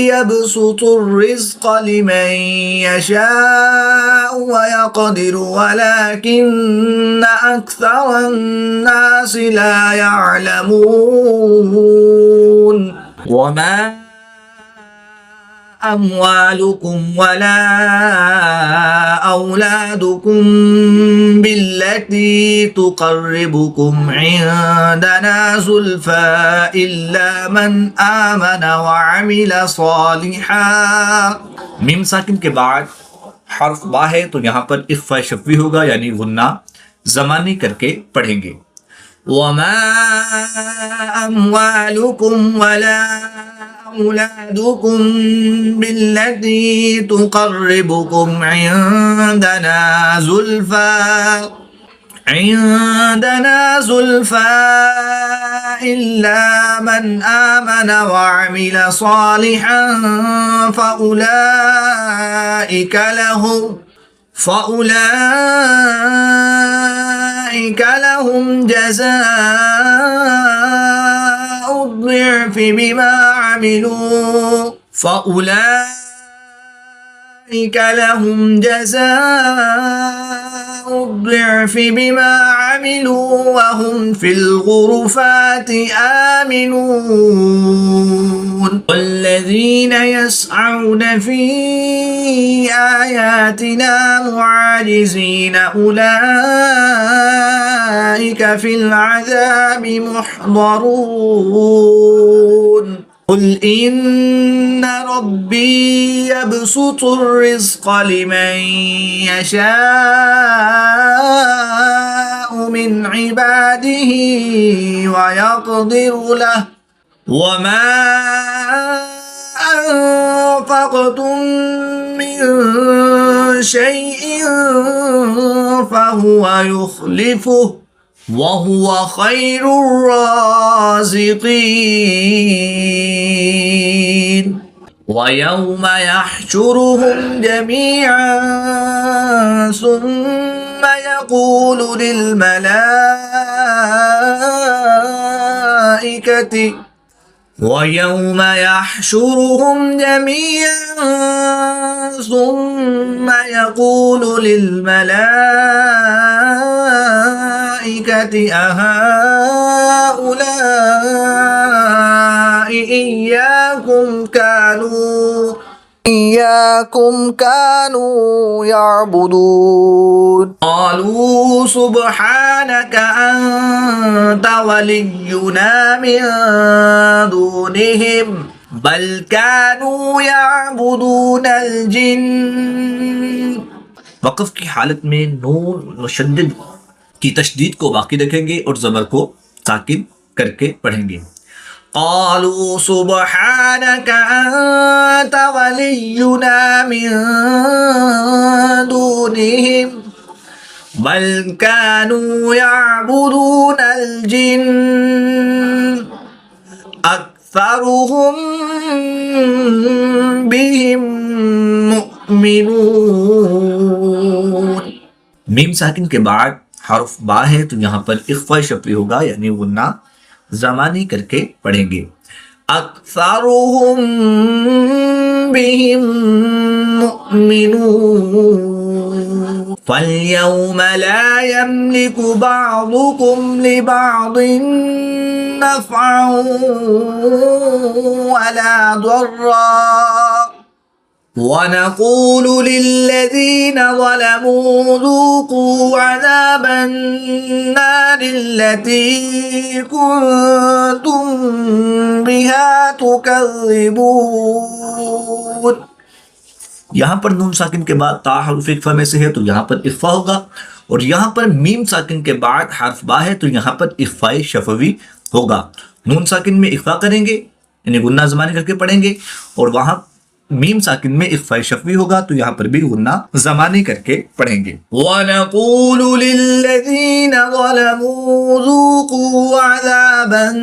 यबसुतुर रिज़्क़ लिमन यशाअ व यक़दिरु वलाकिन्न अक्सरन्नासि ला यअलमून। वमा अम्वालुकुम वला औलादुकुम बिल्लती तुक़र्रिबुकुम इंदना ज़ुल्फ़ा इल्ला मन आमन व अमिल सालिहा। मीम साकिन के बाद हर्फ बा है तो यहाँ पर इख्फ़ा शफ़वी होगा, यानी गुन्ना ज़मानी करके पढ़ेंगे। वमा अम्वालुकुम वला औलादुकुम बिल्लती तुक़र्रिबुकुम इंदना ज़ुल्फ़ा عندنا زلفى إلا من آمن وعمل صالحا فأولئك لهم جزاء الضعف بما عملوا وهم في الغرفات آمنون والذين يسعون في آياتنا معاجزين أولئك في العذاب محضرون قل إن ربي يبسط الرزق لمن يشاء من عباده ويقدر له وما أنفقتم من شيء فهو يخلفه وهو خير الرازقين ويوم يحشرهم جميعا ثم يقول للملائكة أهؤلاء إياكم كانوا يعبدون قالوا سبحانك أنت ولينا من دونهم بل كانوا يعبدون الجن वक़फ़ की हालत में नून मुशद्दद की तशदीद को बाकी रखेंगे और ज़बर को साकिन करके पढ़ेंगे قالوا سبحانك أنت ولينا من دونهم بل كانوا يعبدون الجن أكثرهم بهم मुमिनून मीम साकिन के बाद हर्फ बा है तो यहाँ पर इख्फा शफी होगा यानी गुन्ना ज़मानी करके पढ़ेंगे अक्सरुहुम बिहिम मुमिनून फल्यौम ला यमलिकु बअदुकुम लिबअदिन नफ़अन वला दर्रा ونقول للذين ظلموا ذوقوا عذاب النار التي كنتم بها تكذبون यहाँ पर नून साकिन के बाद ता हर्फ इख्फा में से है तो यहाँ पर इख्फा होगा और यहाँ पर मीम साकिन के बाद हर्फ बा है तो यहाँ पर इख्फाए शफवी होगा नून साकिन में इख्फा करेंगे यानी गुन्ना ज़मानी करके पढ़ेंगे और वहाँ मीम साकिन में इख्फा शफवी होगा तो यहाँ पर भी गुन्ना ज़मानी करके पढ़ेंगे वनक़ूलु लिल्लज़ीना ज़लमू ज़ूक़ू अज़ाबन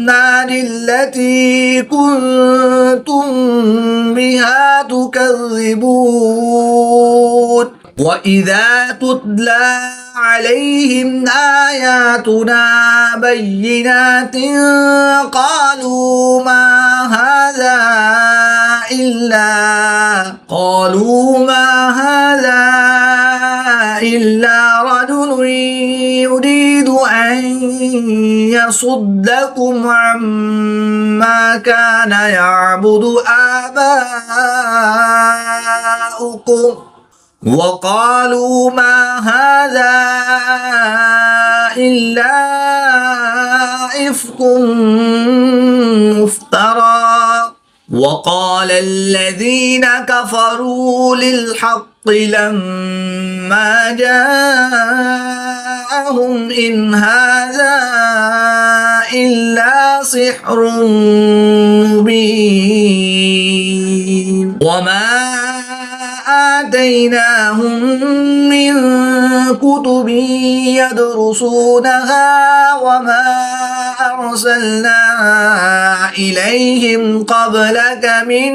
नारि लती कुन्तुम बिहा तुकज़्ज़िबून वइज़ा तुतला अलैहिम आयातुना बय्यिनातिन क़ालू मा हाज़ा إلا رجل يريد أن يصدكم عما كان يعبد آباؤكم وقالوا ما هذا إلا إفك مفترى وقال الذين كفروا للحق لما جاءهم إن هذا إلا سحر مبين وما آتيناهم من كتب يدرسونها وما أرسلنا إليهم قبلك من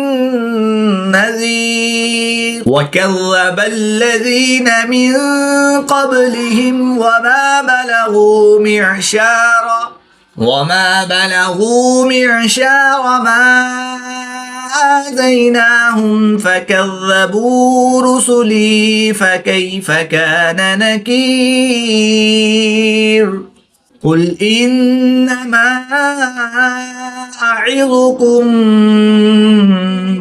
نذير وكذب الذين من قبلهم وما بلغوا معشار ما آتيناهم فكذبوا رسلي فكيف كان نكير قل إنما أعظكم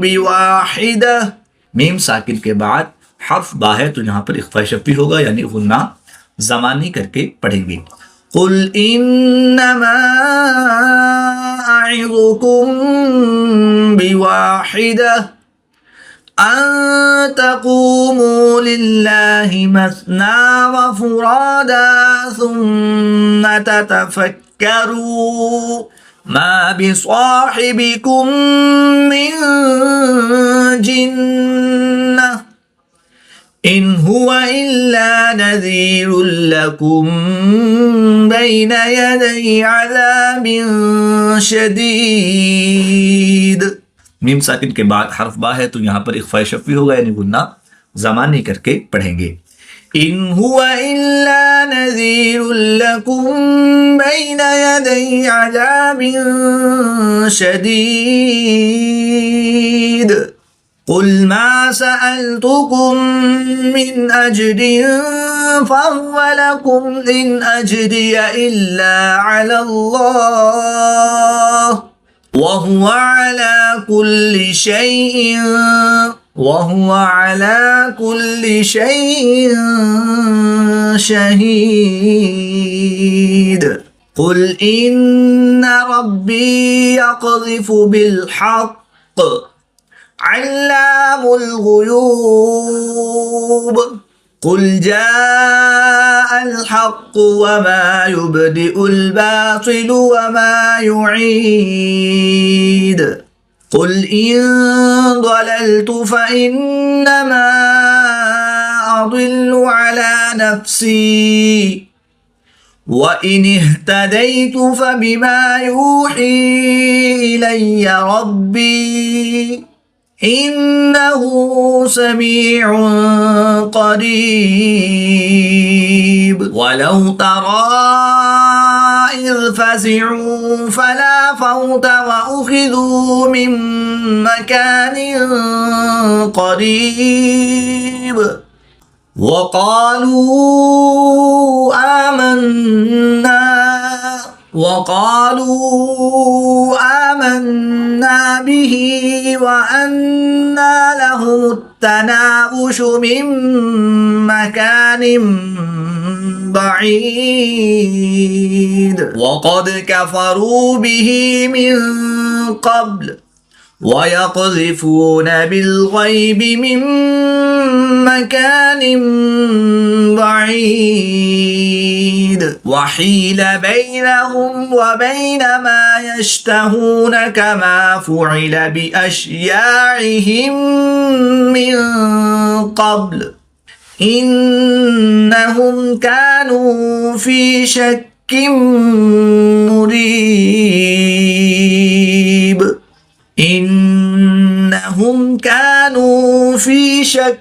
بواحدة मीम साकिन के बाद हर्फ बा है तो यहाँ पर इख्फा शफ़ी होगा यानी गुन्ना ज़मानी करके पढ़ेंगे कुल इन्नमा अइज़ुकुम बिवाहिदा अन तक़ूमू लिल्लाहि मस्ना व फुरादा सुम्मा ततफक्करू मा बिसाहिबिकुम मिन जिन्नह इन हुवा इल्ला नज़ीरुल लकुम बैन यदै अज़ाबिन शदीद मीम साकिन के बाद हर्फ बा है तो यहाँ पर इख्फा शफ़ी होगा यानी गुन्ना ज़मानी करके पढ़ेंगे इन हुवा इल्ला नज़ीरुल लकुम बैन यदै अज़ाबिन शदीद قل ما سألتكم من أجر فهو لكم إن أجري إلا على الله وهو على كل شيء شهيد قل إن ربي يقذف بالحق علام الغيوب قل جاء الحق وما يبدئ الباطل وما يعيد قل إن ضللت فإنما أضل على نفسي وإن اهتديت فبما يوحي إلي ربي إنه سميع قريب ولو ترى إذ فزعوا فلا فوت وأخذوا من مكان قريب وقالوا آمنا به وأنى لهم التناوش من مكان بعيد وقد كفروا به من قبل ويقذفون بالغيب من مكان بعيد وحيل بينهم وبين ما يشتهون كما فعل بأشياعهم من قبل إنهم كانوا في شك مريب إنهم كانوا في شك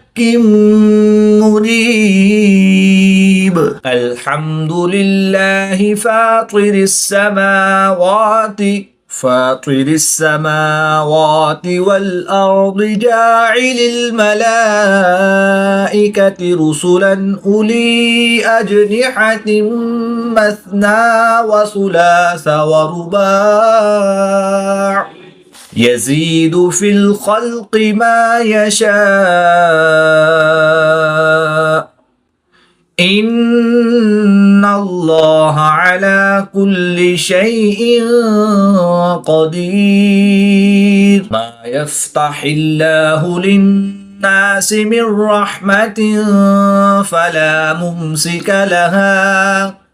مريب الحمد لله فاطر السماوات والأرض جاعل الملائكة رسلا أولي أجنحة مثنى وثلاث ورباع يزيد في الخلق ما يشاء إن الله على كل شيء قدير ما يفتح الله للناس من رحمة فلا ممسك لها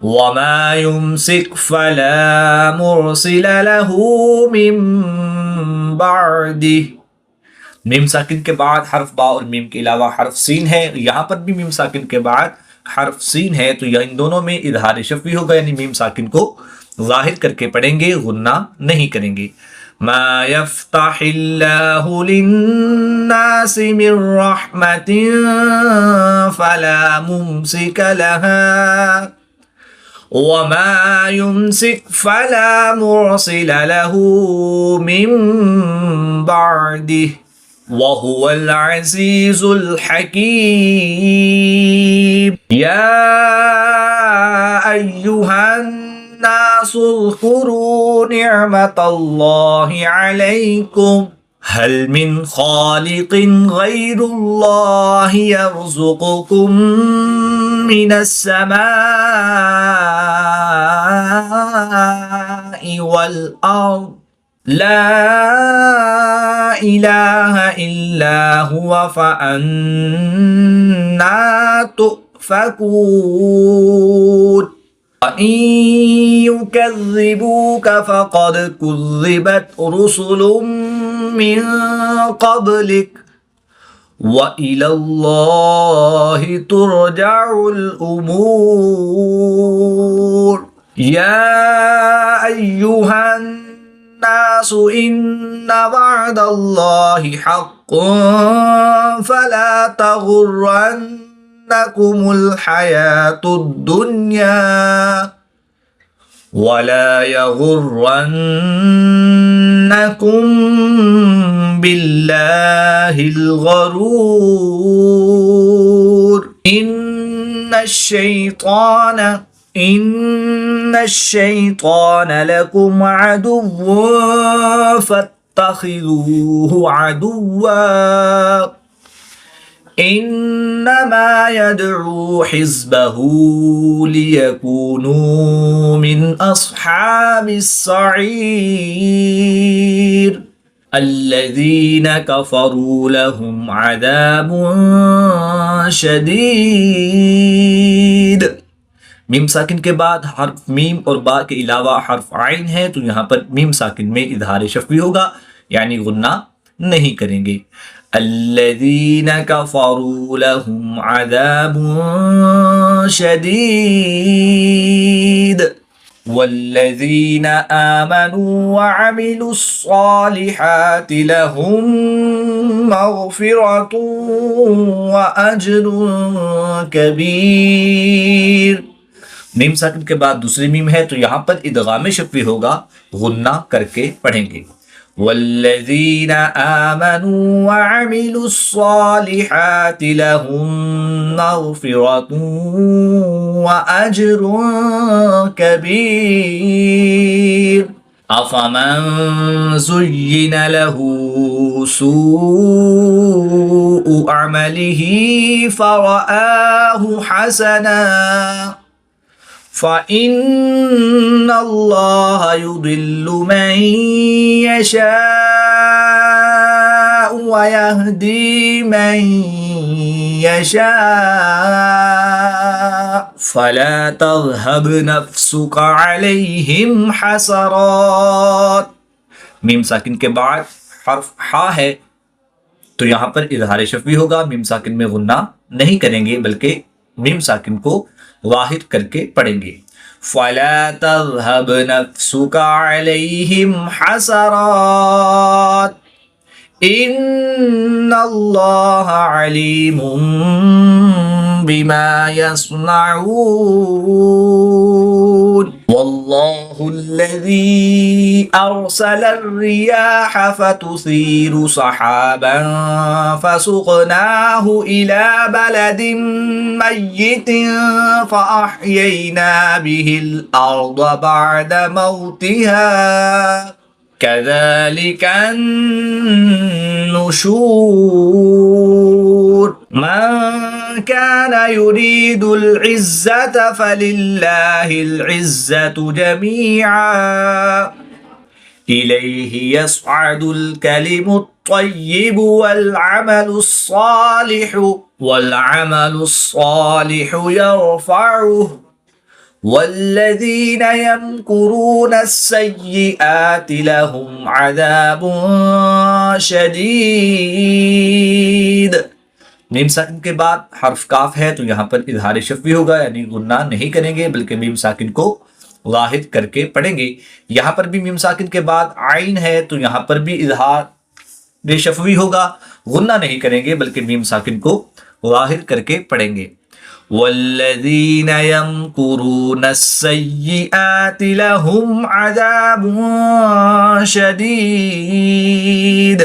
وما يمسك فلا مرسل له من بعده मीम साकिन के बाद हर्फ बा और मीम के अलावा हर्फ सीन है, यहाँ पर भी मीम साकिन के बाद हर्फ सीन है, तो यह इन दोनों में इजहार शफवी होगा, यानी मीम साकिन को जाहिर करके पढ़ेंगे, गुन्ना नहीं करेंगे। मा यफ्ताहिल्लाहु लिन्नासि मिर रहमतिन फला मुमसिका लहा वमा युमसिक फला मुरसिला लहू मिन बादिह वहुवल अज़ीज़ुल हकीम। या अय्युहन नासु ज़्कुरू निअमतल्लाहि अलैकुम हल मिन खालिकिन गैरुल्लाहि यर्ज़ुकुकुम मिनस समाई वल अर्द ला इलाहा इल्ला हुवा फअन्ना तुफ़कून। इन युकज़्ज़िबूक फ़क़द कुज़्ज़िबत रुसुलुम मिन क़ब्लिक व इलल्लाहि तुरजउल उमूर। या अय्युहन नासु इन्ना वअदल्लाहि हक़्क़ुन फला तग़ुर्रन्नकुमुल हयातुद दुन्या वला यग़ुर्रन्नकुम बिल्लाहिल गरूर। इन्नश-शैतान लकुम अदुव्वुन फत्तखिज़ूहु अदुव्वा इन्नमा यदअू हिज़्बहु लियकूनू मिन अस्हाबिस सईर अल्लज़ीन कफ़रू लहुम अज़ाबुन शदीद। मीम साकिन के बाद हर्फ मीम और बा के अलावा हर्फ आइन है, तो यहाँ पर मीम साकिन में इजहार शफवी होगा, यानी गुन्ना नहीं करेंगे। अल्लज़ीन कफ़रू लहुम अज़ाबुन शदीद वल्लज़ीन आमनू व अमिलुस्सालिहाति लहुम मग़फ़िरतुन व अज्रुन कबीर। मीम साकिन के बाद दूसरी मीम है, तो यहाँ पर इदगाम शफवी होगा, गुन्ना करके पढ़ेंगे। वल्लज़ीन आमनू व अमिलुस्सालिहाति लहुम मग़फ़िरतुन व अज्रुन कबीर। अफ़मन ज़ुय्यिन लहू सूअु अमलिही फ़रआहु हसना फ़इन्नल्लाह युदिल्लु मन यशाअ व यहदी मन यशाअ फ़ला तज़हब नफ़्सुक अलैहिम हसरात। मीम साकिन के बाद हर्फ हा है, तो यहाँ पर इजहार शफवी होगा, मीम साकिन में गुन्ना नहीं करेंगे, बल्कि मीम साकिन को वाहिद करके पढ़ेंगे। फ़ला तज़हब नफ़्सुका अलैहिम हसरात इन्नल्लाह अलीमुम बिमा यस्नऊन। वल्लाहुल्लज़ी अरसलर-रियाह फतुसीरु सहाबन फसुक़नाहु इला बलदिन मय्यितिन फ़अह्यैना बिहिल अर्द बअद मौतिहा कज़ालिकन नुशूर। मन कान युरीदुल इज़्ज़त फलिल्लाहिल इज़्ज़तु जमीआ इलैहि यस्अदुल कलिमुत तय्यिबु वल अमलुस्सालिहु यरफ़अुहु वल्लज़ीन यमकुरून अस्सय्यिआति लहुम अज़ाबुन शदीद। मीम साकिन के बाद हर्फ काफ है तो यहाँ पर इजहार शफ़वी होगा, यानी गुन्ना नहीं करेंगे बल्कि मीम साकिन को वाहिद करके पढ़ेंगे। यहाँ पर भी मीम साकिन के बाद आइन है तो यहाँ पर भी इजहार शफ़वी होगा, गुन्ना नहीं करेंगे बल्कि मीम साकिन को वाहिद करके पढ़ेंगे। वल्लज़ीन यमकुरून अस्सय्यिआति लहुम अज़ाबुन शदीद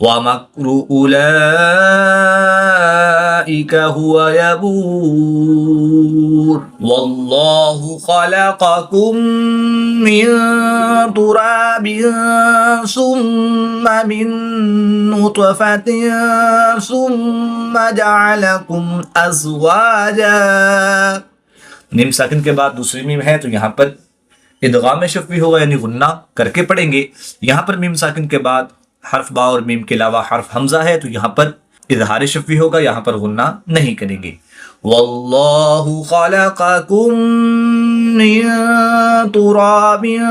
वमक्रु उलाइका हुवा यबूर। वल्लाहु खलक़कुम मिन तुराबिन सुम्मा मिन नुतफ़तिन सुम्मा जअलकुम अज़वाजा। मीम साकिन के बाद दूसरी मीम है तो यहाँ पर इदगाम शफ़वी होगा, यानी गुन्ना करके पढ़ेंगे। यहाँ पर मीम साकिन के बाद हर्फ बा और मीम के अलावा हर्फ हमजा है तो यहाँ पर इजहार शफ़वी होगा, यहाँ पर गुन्ना नहीं करेंगे। वल्लाहु खलक़कुम मिन तुराबिन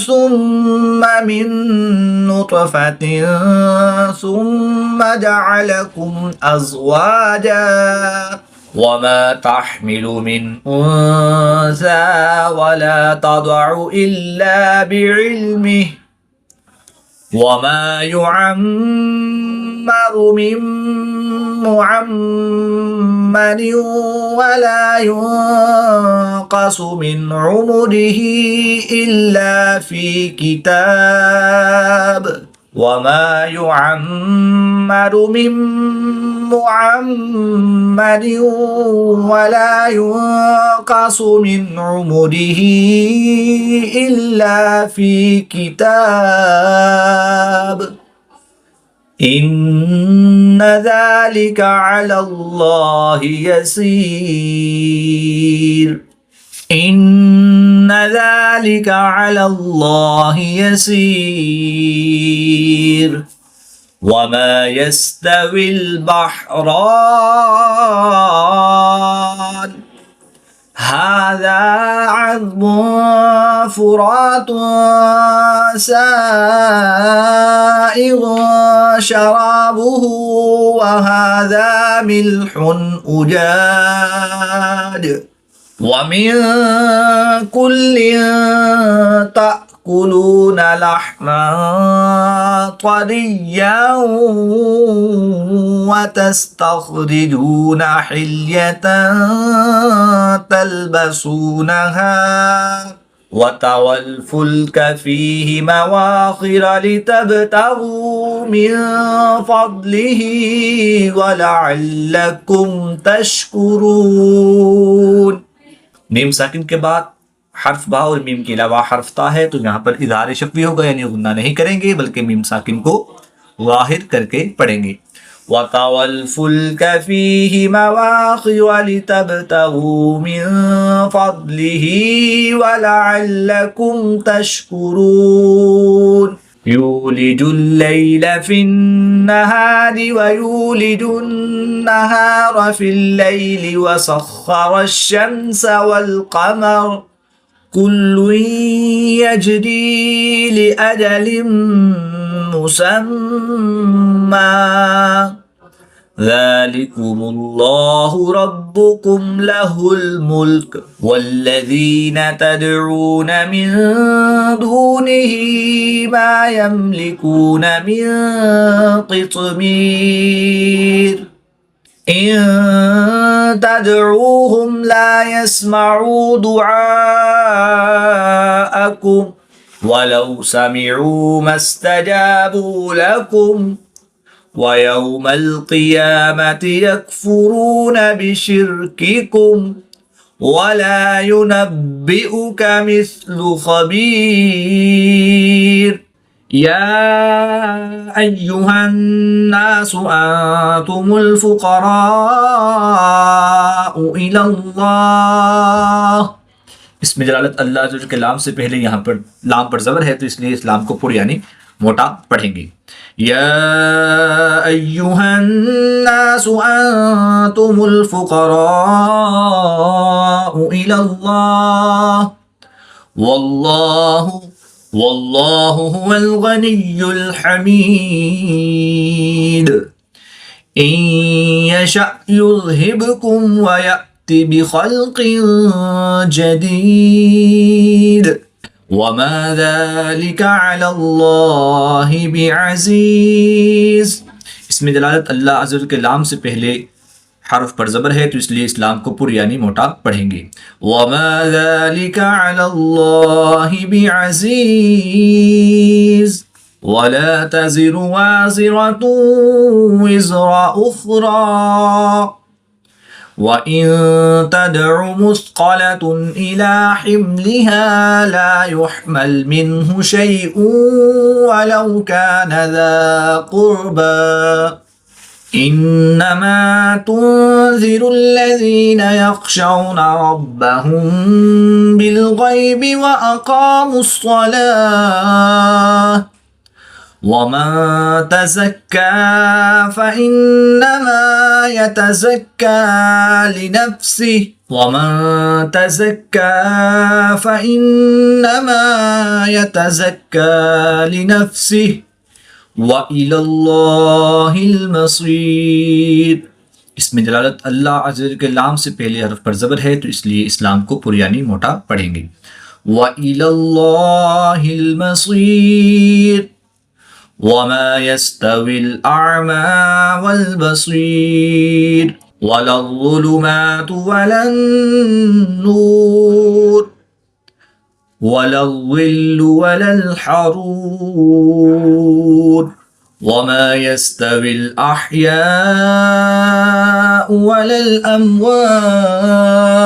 सुम्मा मिन नुतफ़तिन सुम्मा जअलकुम अज़वाजा वमा तहमिलु मिन उन्सा वला तदअु इल्ला बिइल्मिहि वमा युअम्मरु मिन मुअम्मरिन वला युनक़सु मिन उमरिही इल्ला फी किताब वमा युअम्मरु मिन मुअम्मरिन वला युनक़सु मिन उमरिही इल्ला फी किताब इन्न ज़ालिका अलल्लाहि यसीर। इन्न ज़ालिका अलल्लाहि यसीर वमा यस्तविल बहरान हाज़ा अज़्बुन फ़ुरातुन साइग़ुन शराबुहु व हाज़ा मिल्हुन उजाज व मिन कुल्लिन तअकुलून लहमन तरिय्यन व तस्तख़रिजून हिल्यतन तल्बसूनहा व तरल फुल्क फ़ीहि मवाख़िर लितब्तग़ू मिन फ़ज़लिही व लअल्लकुम तशकुरून। मीम साकिन के बाद हर्फ बा और मीम के अलावा हर्फ ता है तो यहाँ पर इज़हार शफ़वी होगा, यानी गुन्ना नहीं करेंगे बल्कि मीम साकिन को वाहिद करके पढ़ेंगे। वतरल फुल्क फ़ीहि मवाख़िर लितब्तग़ू मिन फ़ज़लिही व लअल्लकुम तशकुरून। यूलिजुल लैल फ़िन्नहारि व यूलिजुन नहार फ़िल लैलि व सख़्ख़रश शम्स वल क़मर कुल्लुन यजरी लिअजलिन मुसम्मा ज़ालिकुमुल्लाहु रब्बुकुम लहुल मुल्क वल्लज़ीन तदऊन मिन दूनिही मा यमलिकून मिन क़ित्मीर इन तदऊहुम ला यस्मऊ दुआअकुम वलौ समिऊ मस्तजाबू लकुम वयौमल क़ियामति यकफ़ुरून बिशिर्किकुम वला युनब्बिउका मिस्लु ख़बीर। या अय्युहन्नासु अंतुमुल फ़ुक़राउ इलल्लाह। इसमें जलालत अल्लाह के लाम से पहले यहाँ पर लाम पर ज़बर है तो इसलिए इस लाम को पुर यानी मोटा पढ़ेंगे। या अय्युहन्नासु अंतुमुल फुक़राउ इलल्लाह वल्लाहु वल्लाहु हुवल गनियुल हमीद इन यशअ युज़हिबकुम व यअति बिखल्क़िन जदीद वमा ज़ालिका अलल्लाहि बिअज़ीज़। इसमें दलालत अल्लाह अज़्ज़ व जल के लाम से पहले हर्फ पर ज़बर है तो इसलिए इस्लाम को पुर यानी मोटा पढ़ेंगे। वमा ज़ालिका अलल्लाहि बिअज़ीज़ वला तज़िरु वाज़िरतुन विज़रा उख़रा वइन तदअु मुस्क़लतुन इला हिम्लिहा ला युहमल मिन्हु शैउन वलौ कान ज़ा क़ुर्बा इन्नमा तुन्ज़िरुल्लज़ीन यख़शौन रब्बहुम बिलग़ैबि व अक़ामुस्सलाह वमन तज़क्का फ़इन्नमा यतज़क्का लिनफ़्सिहि वमन तज़क्का फ़इन्नमा यतज़क्का लिनफ़्सिहि व इलल्लाहिल मसीर। इसमें जलालत अल्लाह अज़्ज़ व जल के लाम से पहले हर्फ पर ज़बर है तो इसलिए इस्लाम को पुर यानी मोटा पढ़ेंगे। व इलल्लाहिल मसीर वमा यस्तविल अअमा वल बसीर वलज़्ज़ुलुमातु वलन-नूर वलज़्ज़िल्लु वलल-हरूर वमा यस्तविल अहयाउ वलल अमवात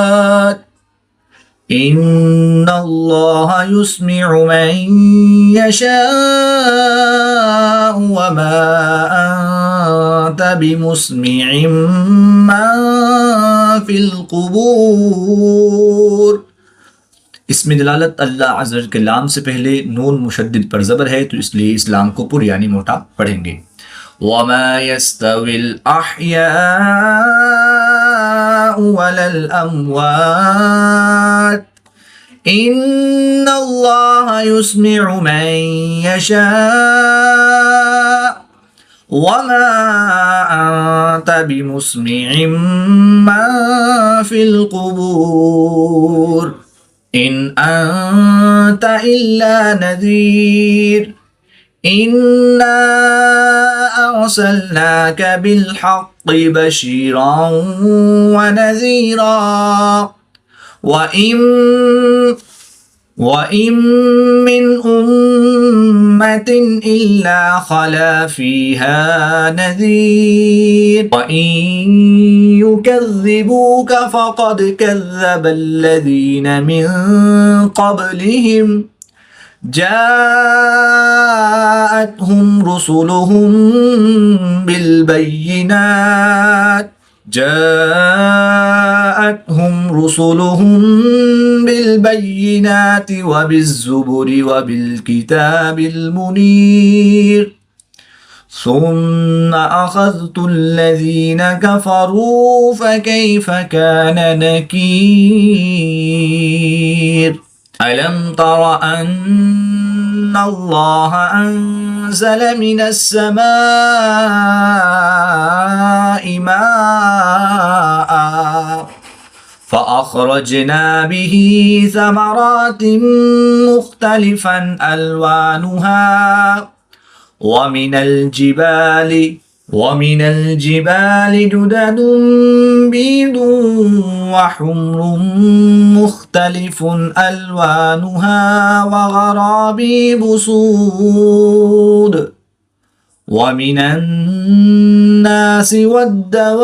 इन्नल्लाहा युस्मिउ मन यशाअ वमा अंत बिमुस्मिइम मन फिल क़ुबूर। इसमें दलालत अल्लाह अज़्ज़ व जल के लाम से पहले नून मुशद्दिद पर ज़बर है तो इसलिए इस्लाम को पुर यानी मोटा पढ़ेंगे। वमा यस्तविल अहयाउ वलल अमवात इन्नल्लाहा युस्मिउ मन यशाअ वमा अंत बिमुस्मिइम मन फिल क़ुबूर इन अंत इल्ला नज़ीर इन्ना अरसलनाका बिलहक़्क़ि बशीरन व नज़ीरा वइन मिन उम्मतिन इल्ला खला फ़ीहा नज़ीर वइन युकज़्ज़िबूका फ़क़द कज़्ज़बल्लज़ीन मिन क़ब्लिहिम जाअतहुम रुसुलुहुम बिलबय्यिनात वबिज़्ज़ुबुरि वबिलकिताबिल मुनीर सुम्मा अख़ज़्तुल्लज़ीन कफ़रू फ़कैफ़ कान नकीर। अलम तर अन्नल्लाह अंज़ल मिनस्समाइ माअन फ़अख़रजना बिही समरातिन मुख़्तलिफ़न अल्वानुहा वमिनल जिबालि जुददुन बीदुन वहुम्रुन मुख़्तलिफ़ुन अल्वानुहा वग़राबीबु सूद वमिनन नासि वद्दवाब्बि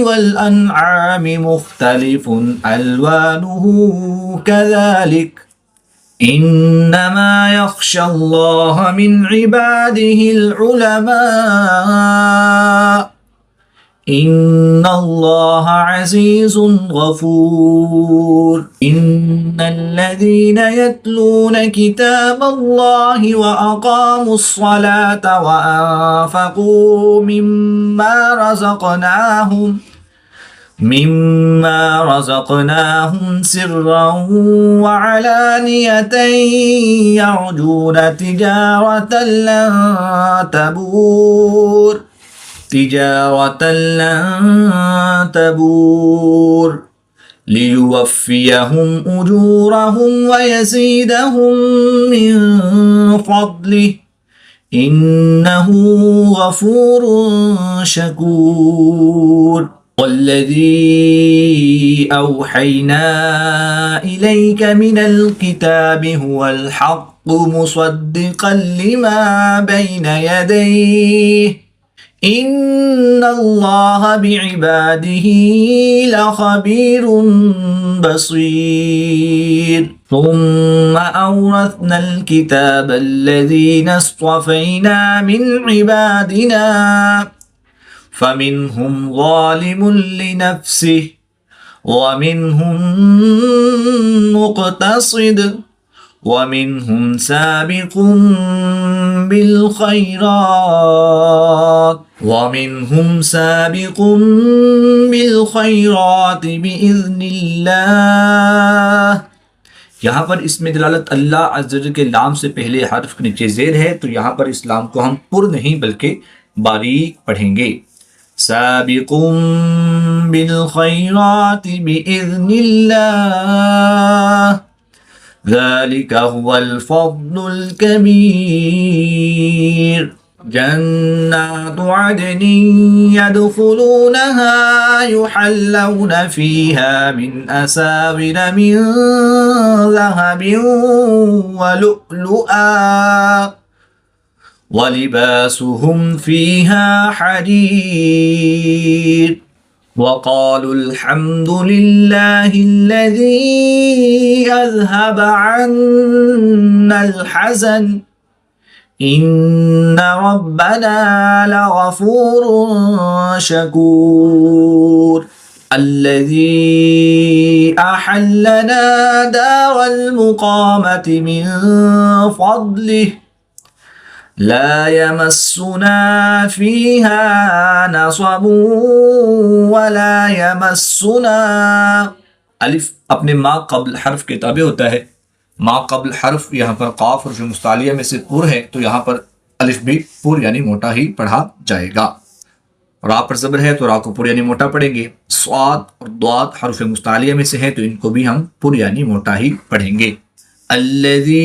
वल अनआमि मुख़्तलिफ़ुन अल्वानुहु कज़ालिक इन्नमा यख़शल्लाह मिन इबादिहिल उलमा इन्नल्लाह अज़ीज़ुन गफ़ूर। इन्नल्लज़ीना यत्लूना किताबल्लाहि व अक़ामुस्सलाता व अनफ़क़ू मिम्मा रज़क़नाहुम सिर्रन व अलानियतन यरजून तिजारतन लन तबूर लियुवफ़्फ़ियहुम उजूरहुम व यज़ीदहुम मिन फ़ज़लिहि इन्नहु गफ़ूरुन शकूर। वल्लज़ी औहैना इलैक मिनल किताबि हुवल हक़्क़ु मुसद्दिक़न लिमा बैन यदैहि इन्नल्लाह बिइबादिही लख़बीरुन बसीर। सुम्मा औरसनल किताबल्लज़ीना अस्त्वफ़ैना मिन इबादिना फ़मिनहुम ज़ालिमुन लिनफ़्सिहि व मिनहुम मुक़तसिद व मिनहुम साबिक़ुन बिल खैरात यहाँ पर इसमें दलालत अल्लाह अज़्ज़ के लाम से पहले हर्फ के नीचे ज़ेर है, तो यहाँ पर इस लाम को हम पुर नहीं बल्कि बारीक पढ़ेंगे। साबिक़ुम बिल खैरात बिइज़्निल्लाह ज़ालिका हुवल फ़ज़्लुल कबीर। जन्नातु अदनिन यदखुलूनहा युहल्लौन फ़ीहा मिन असाविर मिन ज़हबिन व लुअलुआ व लिबासुहुम फ़ीहा हरीर। वक़ालुल हम्दुलिल्लाहिल्लज़ी अज़हब अन्नल हज़न इन्न रब्बना लग़फ़ूरुन शकूर। अल्लज़ी अहल्लना दारल मुक़ामति मिन फ़ज़लिहि ला यमस्सुना फ़ीहा नसबुन वला यमस्सुना। अलिफ अपने माँ कब्ल हर्फ के ताबे होता है। माँ कब्ल हर्फ यहाँ पर काफ और मुस्तालिया में से पुर है, तो यहाँ पर अलिफ भी पुर यानी मोटा ही पढ़ा जाएगा। रा पर ज़बर है तो रा को पुर यानी मोटा पढ़ेंगे। स्वाद और द्वाद हर्फ मुस्तालिया में से है, तो इनको भी हम पुर यानी मोटा ही पढ़ेंगे। अल्लज़ी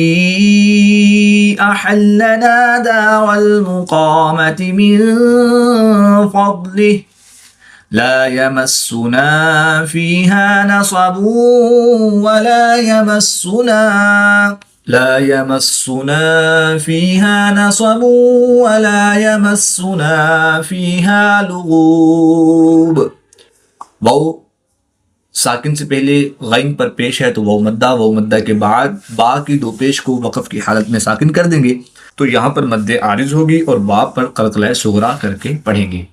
अहल्लना दारल मुक़ामति मिन फ़ज़लिहि ला यमस्सुना फ़ीहा नसबुन वला यमस्सुना फ़ीहा लुगूब। वाव साकिन से पहले गैन पर पेश है, तो वाव मद्दा के बाद बा की दो पेश को वक़फ़ की हालत में साकिन कर देंगे, तो यहाँ पर मद्दे आरिज़ होगी और बा पर क़लक़ला सुग़रा करके पढ़ेंगे।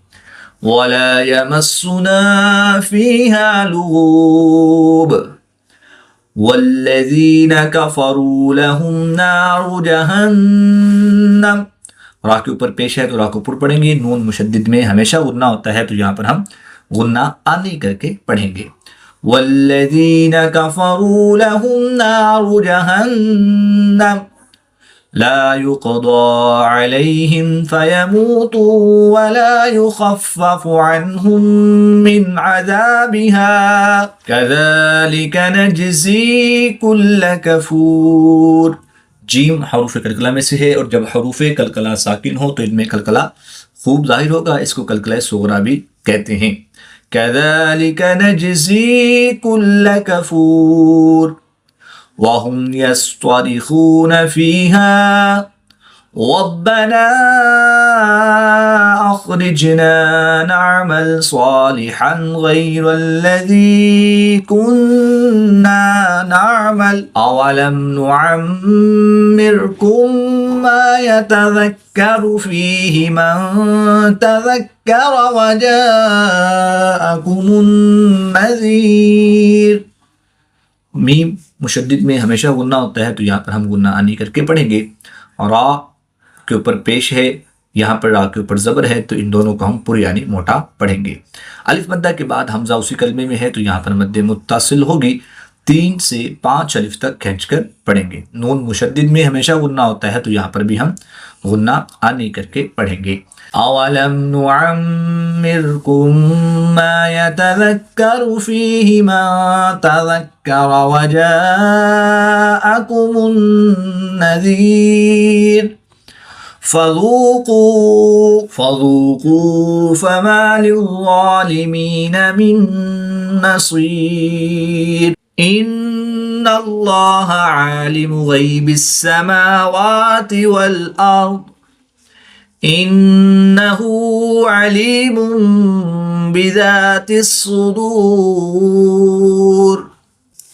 वला यमस्सुना फ़ीहा लुगूब वल्लज़ीना कफ़रू लहुम नारु जहन्नम। रा के ऊपर पेश है तो रा को पुर पढ़ेंगे। नून मुशद्दिद में हमेशा गुन्ना होता है, तो यहाँ पर हम गुन्ना आनी करके पढ़ेंगे। वल्लज़ीना कफ़रू लहुम नारु जहन्नम ला युक़दा अलैहिम फ़यमूतू वला युख़फ़फ़ु अन्हुम मिन अज़ाबिहा कज़ालिका नजज़ी कुल्ल कफ़ूर। जीम हरूफ कलकला में से है, और जब हरूफ कलकला साकिन हो तो इनमें कलकला खूब जाहिर होगा, इसको कलकला सुग़रा भी कहते हैं। कज़ालिका नजज़ी कुल्ल कफ़ूर वहुम यस्तरिख़ून फ़ीहा रब्बना अखरिजना नअमल सालिहन गैरल्लज़ी कुन्ना नअमल अवलम नुअम्मिरकुम मा यतज़क्करु फ़ीहि मन तज़क्कर वजाअकुमुन नज़ीर। मीम मुशद्दिद में हमेशा गुन्ना होता है, तो यहाँ पर हम गुन्ना आनी करके पढ़ेंगे। और रा के ऊपर पेश है, यहाँ पर रा के ऊपर ज़बर है, तो इन दोनों को हम पूरी यानी मोटा पढ़ेंगे। अलिफ मद्दा के बाद हमजा उसी कलमे में है, तो यहाँ पर मद्दे मुत्तसिल होगी, 3 से 5 अलिफ तक खींचकर पढ़ेंगे। नून मुशद्दिद में हमेशा गुन्ना होता है, तो यहाँ पर भी हम गुन्ना आनी करके पढ़ेंगे। अवलम नुअम्मिरकुम मा यतज़क्करु फ़ीहि मन तज़क्कर वजाअकुमुन नज़ीर फ़ज़ूक़ू फ़मा लिज़्ज़ालिमीन मिन नसीर। इन्नल्लाह आलिमु ग़ैबिस समावाति वल अर्द इन्नहु अलीमुम बिज़ातिस सुदूर।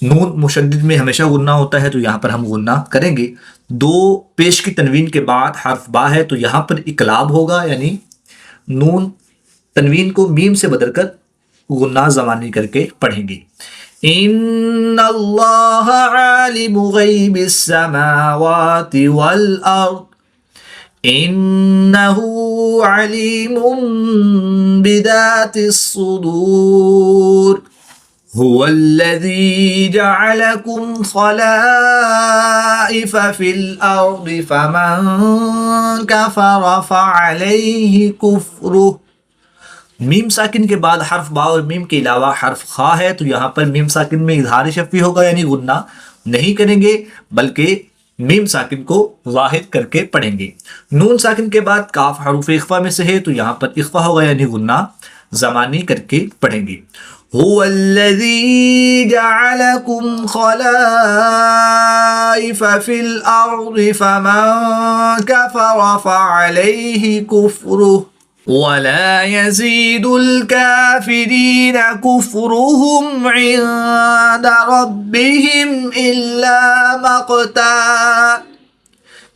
नून मुशद्दिद में हमेशा गुन्ना होता है, तो यहाँ पर हम गुन्ना करेंगे। 2 पेश की तनवीन के बाद हर्फ बा है, तो यहाँ पर इकलाब होगा, यानी नून तनवीन को मीम से बदलकर गुन्ना ज़मानी करके पढ़ेंगे। इन्नल्लाह आलिमु ग़ैबिस समावाति वल अर्द इन्नहु अलीमुम बिज़ातिस सुदूर हुवल्लज़ी जअलकुम खलाइफ़ फिल अर्दि फमन कफ़र फ़अलैहि कुफ़्रुह। मीम साकिन के बाद हर्फ बा और मीम के अलावा हर्फ खा है, तो यहाँ पर मीम साकिन में इज़हार शफ़ी होगा, यानी गुन्ना नहीं करेंगे, बल्कि मीम साकिन को ज़ाहिर करके पढ़ेंगे। नून साकिन के बाद काफ हरूफ इख्फा में से है, तो यहाँ पर इख्फा होगा, यानी गुन्ना ज़मानी करके पढ़ेंगे। हुवल्लज़ी जअलकुम खलाइफ़ फिल अर्दि फमन कफ़र फ़अलैहि कुफ़्रुह वला यज़ीदुल काफ़िरीन कुफ़्रुहुम इन्द रब्बिहिम इल्ला मक़ता।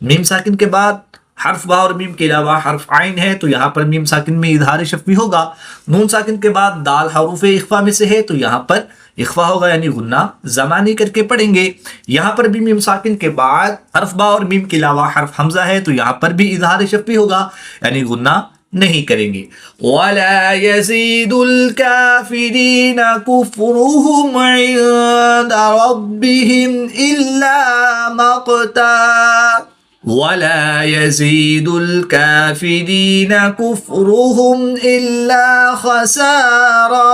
मीम साकिन के बाद हर्फ बा और मीम के अलावा हर्फ आइन है, तो यहाँ पर मीम साकिन में इज़हार शफ़ी होगा। नून साकिन के बाद दाल हरूफ इख्फा में से है, तो यहाँ पर इख्फा होगा, यानी गुन्ना ज़मानी करके पढ़ेंगे। यहाँ पर भी मीम साकिन के बाद हर्फ बा और मीम के अलावा हर्फ हमजा है, तो यहाँ पर भी इज़हार शफ़ी होगा, यानी गुन्ना नहीं करेंगे। वला यज़ीदुल काफ़िरीन कुफ़्रुहुम इन्द रब्बिहिम इल्ला मक़ता वला यज़ीदुल काफ़िरीन कुफ़्रुहुम इल्ला ख़सारा।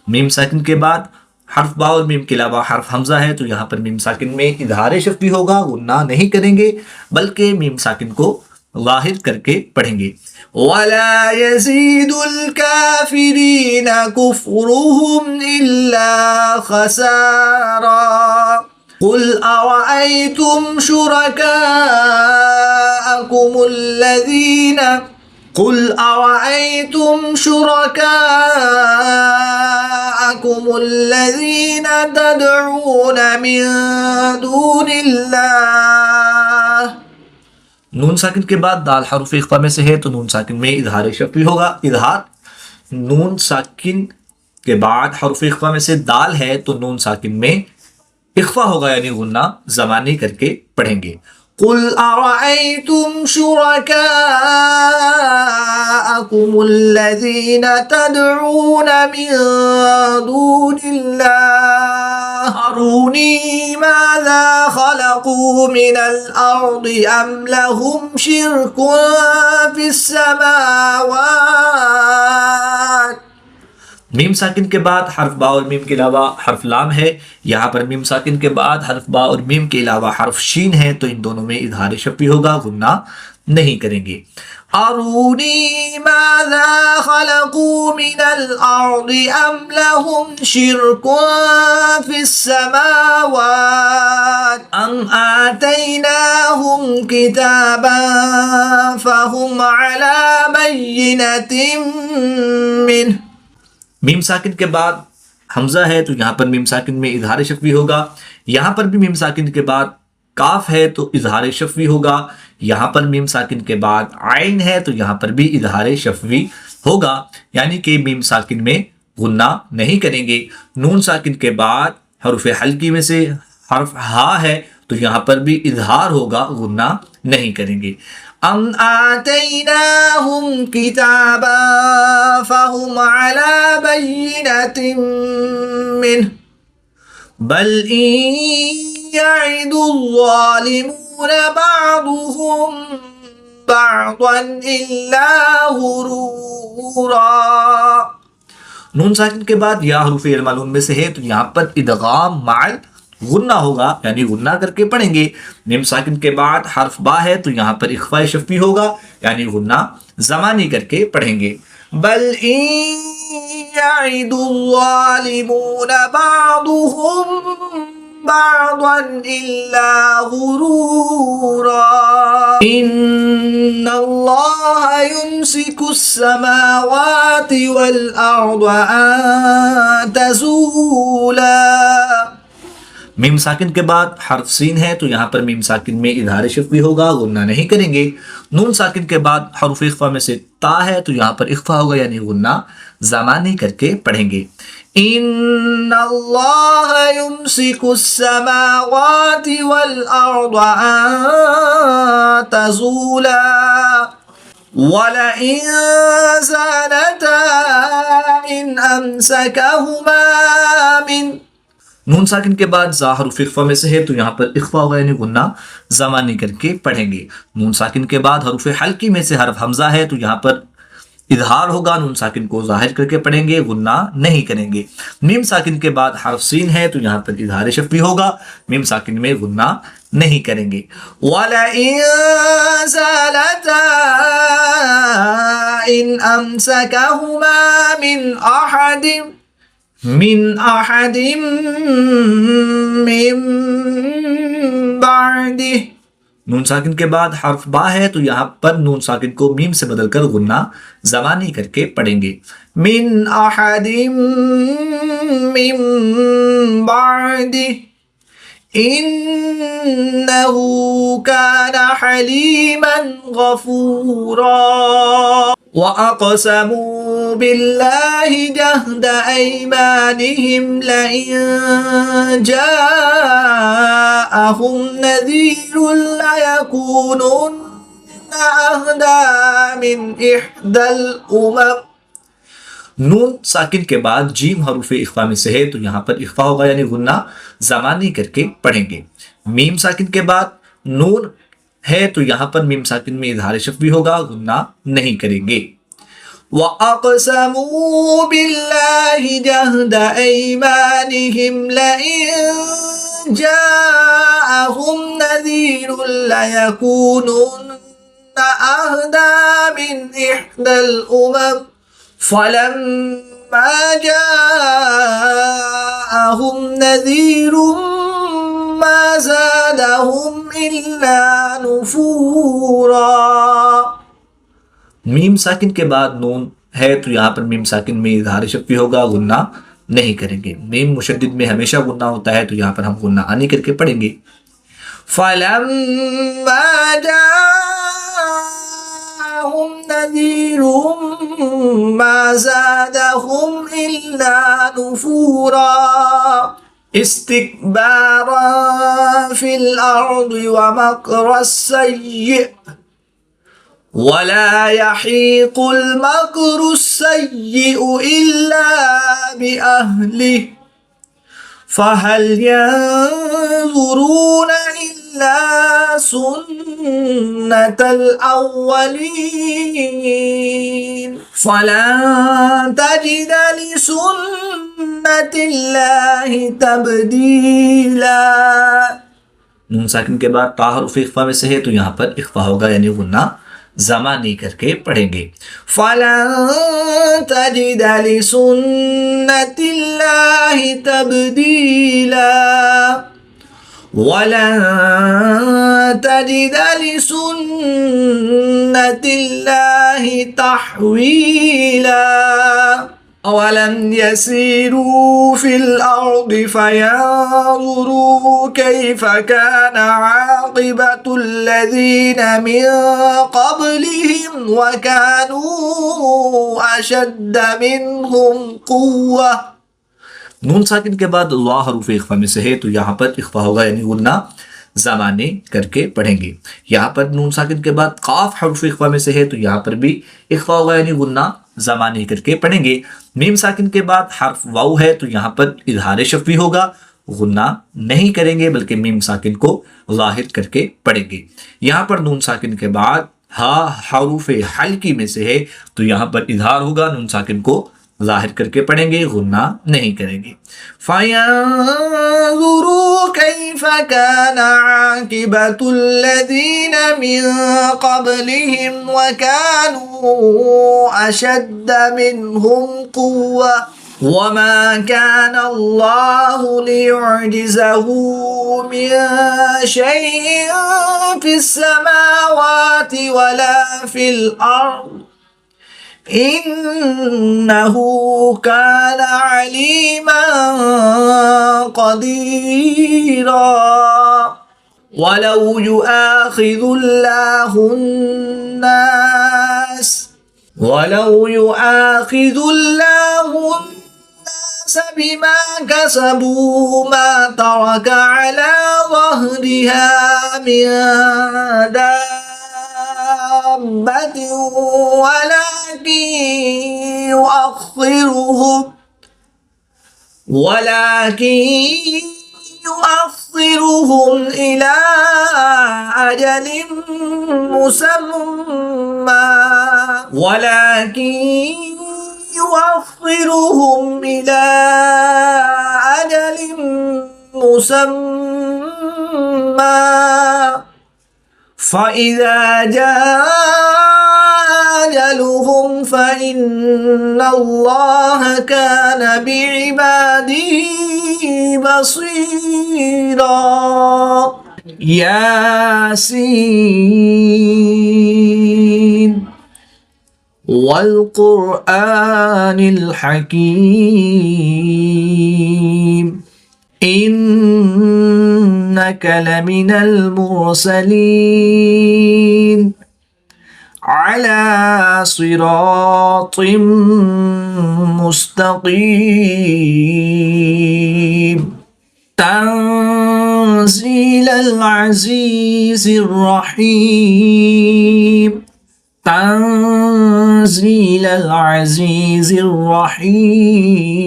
मीम साकिन के बाद हर्फ बा और मीम के अलावा हर्फ हमजा है, तो यहाँ पर मीम साकिन में इज़हार शफ़ी होगा, गुन्ना नहीं करेंगे, बल्कि मीम साकिन को ज़ाहिर करके पढ़ेंगे। वला यज़ीदुल काफ़िरीन कुफ़्रुहुम इल्ला ख़सारा। कुल अरअयतुम शुरकाअकुम الذين तदऊन मिन दूनिल्लाह। नून साकिन के बाद दाल हरूफ इख्फा में से है, तो नून साकिन में इज़हार शफ़ी होगा। इज़हार नून साकिन के बाद हरूफ इख्फा में से दाल है, तो नून साकिन में इख्फा होगा, यानी गुन्ना ज़मानी करके पढ़ेंगे। कुल अरअयतुम शुरकाअकुमुल्लज़ीन तदऊन मिन दूनिल्लाह अरूनी माज़ा खलक़ू मिनल अर्दि अम लहुम शिर्कुन फिस्समावात। मीम साकिन के बाद हर्फ बा और मीम के अलावा हर्फ लाम है। यहाँ पर मीम साकिन के बाद हर्फ बा और मीम के अलावा हर्फ शीन है, तो इन दोनों में इज़हार शफ़ी होगा, गुन्ना नहीं करेंगे। अरूनी माज़ा खलक़ू मिनल अर्दि अम लहुम शिरकुन फिस्समावात अम आतैनाहुम किताबन फहुम अला बय्यिनतिम मिन्ह। मीम साकिन के बाद हमजा है तो यहाँ पर मीम साकिन में इजहार शफ़वी होगा। यहाँ पर भी मीम साकिन के बाद काफ है तो इजहार शफ़वी होगा। यहाँ पर मीम साकिन के बाद आइन है तो यहाँ पर भी इजहार शफ़वी होगा, यानी कि मीम साकिन में गुन्ना नहीं करेंगे। नून साकिन के बाद हर्फ हल्की में से हर्फ हा है तो यहाँ पर भी इजहार होगा, गुन्ना नहीं करेंगे। अम आतैनाहुम किताबा फहुम अला बय्यिनतिम मिन्ह बल यअिदुज़्ज़ालिमून बअदुहुम बअदन इल्ला गुरूरा। नून साकिन के बाद या हरूफ मालूम में से है तो यहाँ पर इदगाम माल गुन्ना होगा, यानी गुन्ना करके पढ़ेंगे। मीम साकिन के बाद हर्फ बा है तो यहाँ पर इख्फा शफ़वी होगा, यानी गुन्ना ज़मानी करके पढ़ेंगे। बल यअिदुज़्ज़ालिमून बअदुहुम बअदन इल्ला गुरूरा। इन्नल्लाह युम्सिकुस्समावाति वल अर्द अन तज़ूला। मीम साकिन के बाद हर्फ सीन है तो यहाँ पर मीम साकिन में इजहार शफ़वी होगा, गुन्ना नहीं करेंगे। नून साकिन के बाद हर्फ इख्फा में से ता है तो यहाँ पर इख्फा होगा, यानी गुन्ना ज़मानी करके पढ़ेंगे। इन्नल्लाह युम्सिकुस्समावाति वल अर्द अन तज़ूला वलइन ज़ालता इन अमसकहुमा मिन। नून साकिन के बाद जा हर्फ इख्फा में से है तो यहाँ पर इख्फा होगा, यानी गुन्ना ज़मानी करके पढ़ेंगे। नून साकिन के बाद हर्फ हल्की में से हर्फ हमजा है तो यहाँ पर इजहार होगा, नून साकिन को जाहिर करके पढ़ेंगे, गुन्ना नहीं करेंगे। मीम साकिन के बाद हर्फ सीन है तो यहाँ पर इजहार शफ़वी होगा, मीम साकिन में गुन्ना नहीं करेंगे। वलइन ज़ालता इन अमसकहुमा मिन अहदिम मिन बादिह। नून साकिन के बाद हर्फ बा है तो यहाँ पर नून साकिन को मीम से बदलकर गुन्ना ज़मानी करके पढ़ेंगे। मिन अहदिम मिन बादिह इन्नहु कान हलीमन गफूरा। वअक़समू बिल्लाहि जहद ऐमानिहिम लइन जाअहुम नज़ीरुन लयकूनुन्ना अहदा मिन इह्दल उमम। नून साकिन के बाद जीम हरूफ इख्फा में से है तो यहाँ पर इख्फा होगा, यानी गुन्ना ज़मानी करके पढ़ेंगे। मीम साकिन के बाद नून है तो यहाँ पर मीम साकिन में इजहार शफ़वी होगा, गुन्ना नहीं करेंगे। वअक़समू बिल्लाहि जहद ऐमानिहिम लइन जाअहुम नज़ीरुन लयकूनुन्ना अहदा मिन इह्दल उमम फलम्मा जाअहुम नज़ीरुन मा ज़ादहुम इल्ला नुफूरा। मीम साकिन के बाद नून है तो यहाँ पर मीम साकिन में इजहार शफ़वी होगा, गुन्ना नहीं करेंगे। मीम मुशद्दिद में हमेशा गुन्ना होता है तो यहाँ पर हम गुन्ना आनी करके पढ़ेंगे। फलम्मा जाअहुम नज़ीरुन मा ज़ादहुम इल्ला नुफूरा इस्तिकबारन फिल अर्दि व मकर सय्यि वला यहीकुल मकरु सय्यिउ इल्ला बिअहलिहि फहल यंज़ुरून इल्ला सुन्नतल अव्वलीन फलन तजिद लिसुन्नतिल्लाहि तब्दीला। नून साकिन के बाद ता हर्फ इख्फा में से है तो यहाँ पर इख्फा होगा, यानी गुन्ना ज़मानी करके पढ़ेंगे। फ़लन तजिद लिसुन्नतिल्लाहि तब्दीला वलन तजिद लिसुन्नतिल्लाहि तहवीला अवलम यसीरू फिल अर्दि फयंजुरू कैफ कान आक़िबतुल्लज़ीना मिन क़ब्लिहिम वकानू अशद्द मिनहुम क़ुव्वा। नून साकिन के बाद वा हरूफ इख्फा में से है तो यहाँ पर इख्फा होगा यानी गुन्ना ज़माने करके पढ़ेंगे। यहाँ पर नून साकिन के बाद काफ हरूफ इख्फा में से है तो यहाँ पर भी इख्फा होगा यानी गुन्ना ज़माने करके पढ़ेंगे। मीम साकिन के बाद हर्फ वाउ है तो यहाँ पर इजहार शफ़वी होगा, गुन्ना नहीं करेंगे बल्कि मीम साकिन को ज़ाहिर करके पढ़ेंगे। यहाँ पर नून साकिन के बाद हा हरूफ हल्की में से है तो यहाँ पर इजहार होगा, नून साकिन को ज़ाहिर करके पढ़ेंगे, गुन्ना नहीं करेंगे। फ़यंज़ुरू कैफ़ कान आक़िबतुल्लज़ीना मिन क़ब्लिहिम वकानू अशद्द मिनहुम क़ुव्वा वमा कान अल्लाहु लियुअजिज़हु मिन शैइन फ़िस्समावाति वला फ़िल अर्ज़ इन्नहु कान अलीमन क़दीरा वलौ युआख़िज़ुल्लाहुन्नास बिमा कसबू मा तरक अला ज़हरिहा मिन वलाकिन युअख़्ख़िरुहुम इला अजलिन मुसम्मा फ़इज़ा जाअ अजलुहुम फ़इन्नल्लाह कान बिइबादिही बसीरा। यासीन वल क़ुरआनिल हकीम इन्नका लमिनल मुरसलीन अला सिरातिम मुस्तक़ीम तंज़ीलल अज़ीज़िर रहीम तंज़ीलल अज़ीज़िर रहीम।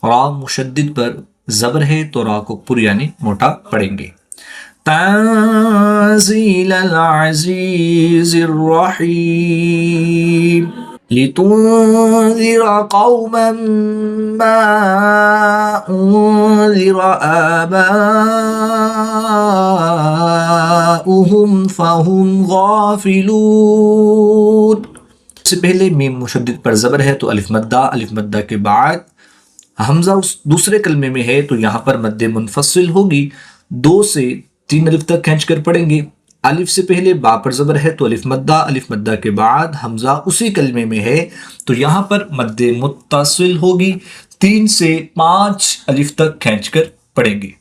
रा मुशद्दिद पर ज़बर है तो रा को पुर यानी मोटा पढ़ेंगे। तंज़ीलल अज़ीज़िर रहीम लितुन्ज़िर क़ौमन मा उन्ज़िर आबाउहुम फ़हुम गाफ़िलून। इससे पहले मीम मुशद्दिद पर ज़बर है तो अलिफ मद्दा के बाद हमजा उस दूसरे कलमे में है तो यहाँ पर मद्दे मुनफसिल होगी, 2 से 3 अलिफ तक खींच कर पढ़ेंगे। अलिफ से पहले बा पर ज़बर है तो अलिफ मद्दा के बाद हमजा उसी कलमे में है तो यहाँ पर मद्दे मुत्तसिल होगी, 3 से 5 अलिफ तक खींच कर पढ़ेंगे।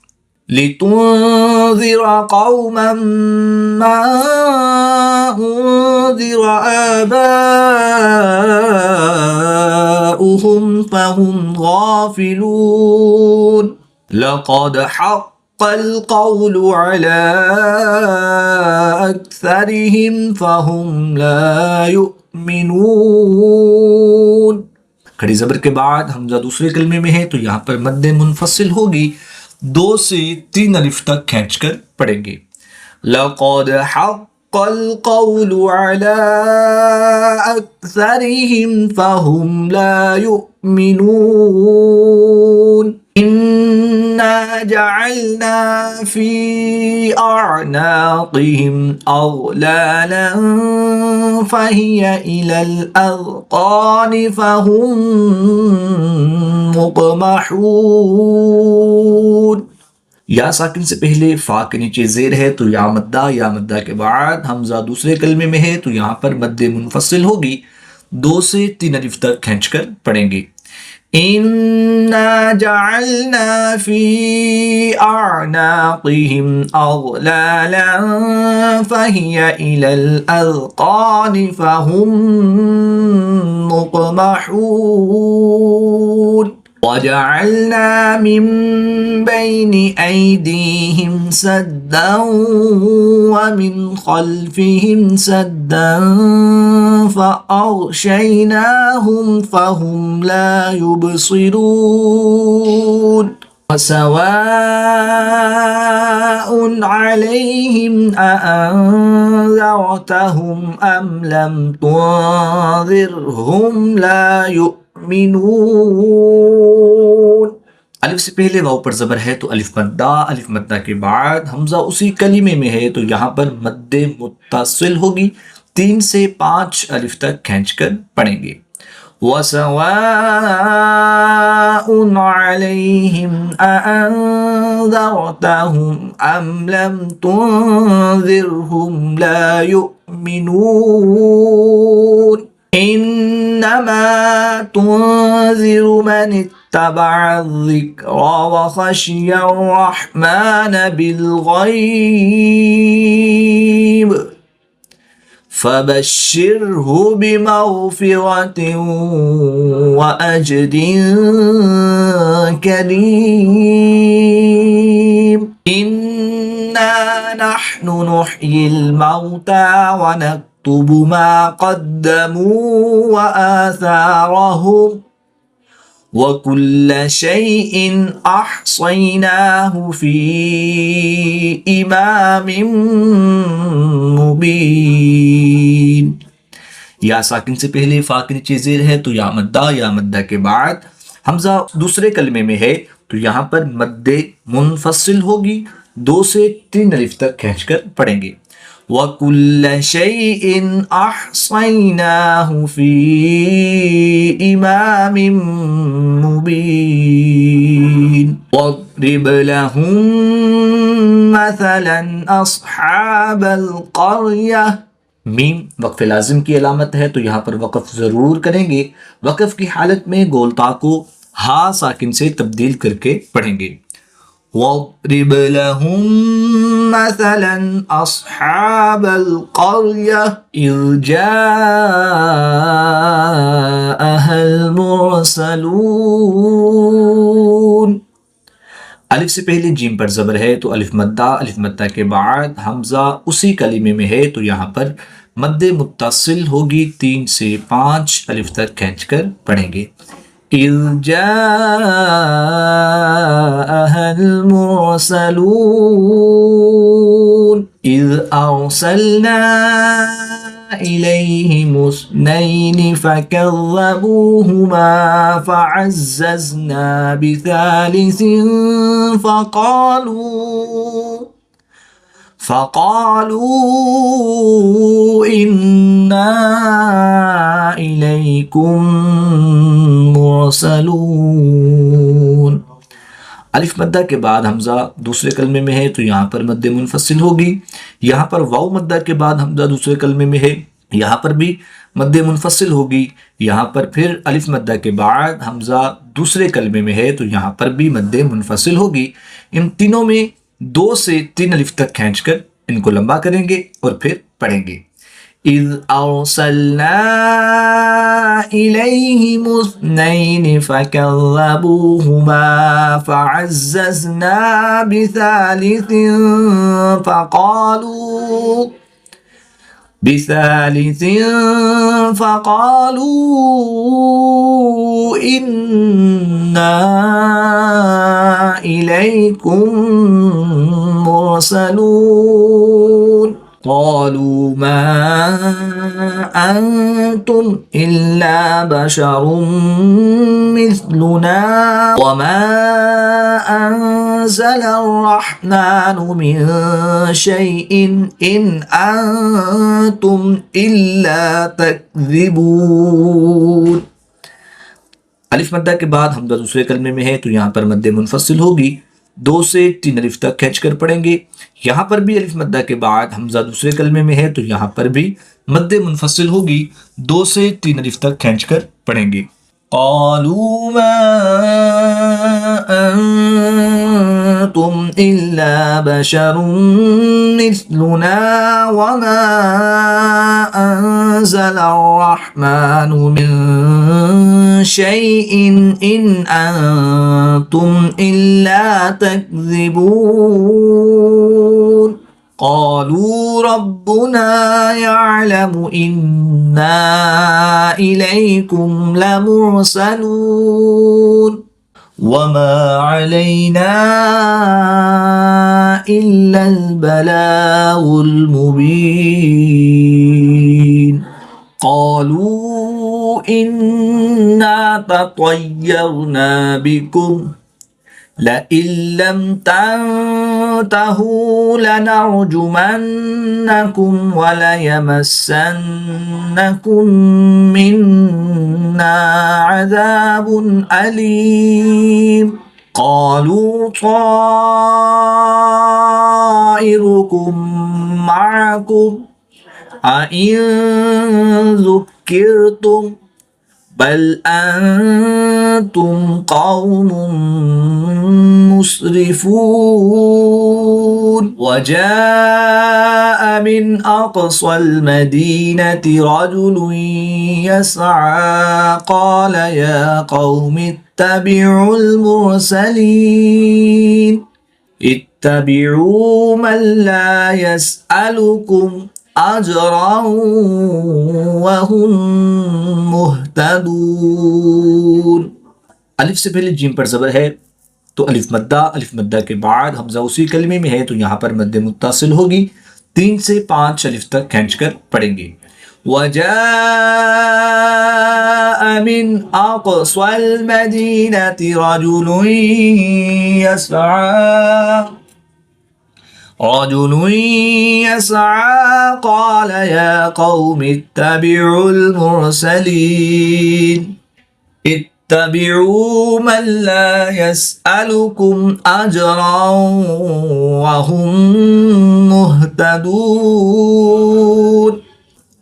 लितुन्ज़िर क़ौमन मा उन्ज़िर आबाउहुम फ़हुम गाफ़िलून लक़द हक़्क़ल क़ौलु अला अक्सरिहिम फ़हुम ला युमिनून। खड़ी ज़बर के बाद हमजा दूसरे कलमे में है तो यहाँ पर मद्दे मुनफसिल होगी, 2 से 3 अलिफ तक खींच कर पढ़ेंगे। लक़द हक़्क़ल क़ौलु अला अक्सरिहिम फ़हुम ला युमिनून। إنا جعلنا في أعناقهم أغلالا فهي إلى الأذقان فهم مقمحون। या साकिन से पहले फा के नीचे जेर है तो या मद्दा के बाद हमजा दूसरे कलमे में है तो यहाँ पर मद्दे मुनफसिल होगी। 2 से 3 अलिफ तक खींचकर पढ़ेंगे। इन्ना जअलना फी अअनाक़िहिम अग़लालन फ़हिय इलल अज़क़ानि फ़हुम मुक़महून। वजअलना मिन बैनि ऐदीहिम सद्दन वमिन खल्फिहिम सद्दन फ़अग़शयनाहुम फ़हुम ला युबसिरून। वसवाउन अलैहिम अअन्ज़रतहुम अम लम तुन्ज़िरहुम ला युमिनून। अलिफ से पहले वाव पर ज़बर है तो अलिफ मद्दा के बाद हमजा उसी कलीमे में है तो यहाँ पर मद्दे मुत्तसिल होगी। 3 से 5 अलिफ तक खींचकर पढ़ेंगे। वसवाउन अलैहिम अअन्ज़रतहुम अम लम तुन्ज़िरहुम ला युमिनून। इन्नमा तुन्ज़िरु मन इत्तबअ ज़िक्र व ख़शिय अर्रहमान बिलग़ैब फ़बश्शिरहु बिमग़फ़िरतिन व अज्रिन करीम। इन्ना नहनु नुह्यिल मौता व नक्तुबु मा क़द्दमू व आसारहुम व कुल्ल शैइन अहसैनाहु फी इमामिन मुबीन। या साकिन से पहले फा के नीचे जेर है तो या मद्दा के बाद हमजा दूसरे कलमे में है तो यहाँ पर मद्दे मुनफसिल होगी। 2 से 3 अलिफ तक खींचकर पढ़ेंगे। वकुल्ल शैइन अहसैनाहु फी इमामिन मुबीन। वद्रिब लहुम मसलन अस्हाबल क़र्यह। मीम वक़्फ़ लाज़िम की अलामत है तो यहाँ पर वक़्फ़ ज़रूर करेंगे। वक़्फ़ की हालत में गोलता को हा साकिन से तब्दील करके पढ़ेंगे। वद्रिब लहुम मसलन अस्हाबल क़र्यह इज़ जाअहल मुरसलून। अलिफ से पहले जीम पर ज़बर है तो अलिफ मद्दा के बाद हमजा उसी कलीमे में है तो यहाँ पर मद्दे मुत्तसिल होगी। 3 से 5 अलिफ तक खींचकर पढ़ेंगे। इज़ जाअहल मुरसलून इज़ अरसलना इलैहिम इस्नैनि फ़कज़्ज़बूहुमा फ़अज़्ज़ज़ना बिसालिसिन फ़क़ालू इन्ना इलैकुम मुरसलून। अलिफ मद्दा के बाद हमजा दूसरे कलमे में है तो यहाँ पर मद्दे मुनफसिल होगी। यहाँ पर वाव मद्दा के बाद हमजा दूसरे कलमे में है, यहाँ पर भी मद्दे मुनफसिल होगी। यहाँ पर फिर अलिफ मद्दा के बाद हमजा दूसरे कलमे में है तो यहाँ पर भी मद्दे मुनफसिल होगी। इन तीनों में 2 से 3 अलिफ तक खींचकर इनको लंबा करेंगे और फिर पढ़ेंगे। इज़ अरसलना इलैहिम इस्नैनि फ़कज़्ज़बूहुमा फ़अज़्ज़ज़ना बिसालिसिन फ़क़ालू इन्ना इलैकुम मुरसलून। قالوا ما أنتم إلا بشر مثلنا وما أنزل الرحمن من شيء إن أنتم إلا تكذبون। अलिफ मद्दा के बाद हमजा दूसरे कलमे में है तो यहाँ पर मद्दे मुनफसिल होगी, 2 से 3 अलिफ तक खींच कर पढ़ेंगे। यहाँ पर भी अलिफ मद्दा के बाद हमजा दूसरे कलमे में है तो यहाँ पर भी मद्दे मुनफसिल होगी, 2 से 3 अलिफ तक खींच कर पढ़ेंगे। क़ालू मा अंतुम इल्ला बशरुम मिस्लुना वमा अंज़ल अर्रहमानु मिन शैइन इन अंतुम इल्ला तकज़िबून। क़ालू रब्बुना यअलमु इन्ना इलैकुम लमुरसलून वमा अलैना इल्लल बलागुल मुबीन। क़ालू इन्ना ततय्यरना बिकुम लइन लम तंतहू लनरजुमन्नकुम वलयमस्सन्नकुम मिन्ना अज़ाबुन अलीम। क़ालू ताइरुकुम मअकुम अइन ज़ुक्किरतुम बल अंतुम कौमुम मुस्रिफून। वजाअ मिन अक़सल मदीनति रजुलुन यसअ क़ाल या क़ौमि इत्तबिउल मुरसलीन इत्तबिउ मन ला यसअलुकुम अजरन वहुम मुहतदून। अलिफ से पहले जीम पर ज़बर है तो अलिफ मद्दा के बाद हमजा उसी कलमे में है तो यहाँ पर मद्दे मुत्तसिल होगी, 3 से 5 अलिफ तक खींच कर पढ़ेंगे। वजाअ मिन अक़सल मदीनति रजुलुन यसअ क़ाल या क़ौमि इत्तबिउल मुरसलीन इत्तबिउ मन ला यसअलुकुम अजरन वहुम मुहतदून।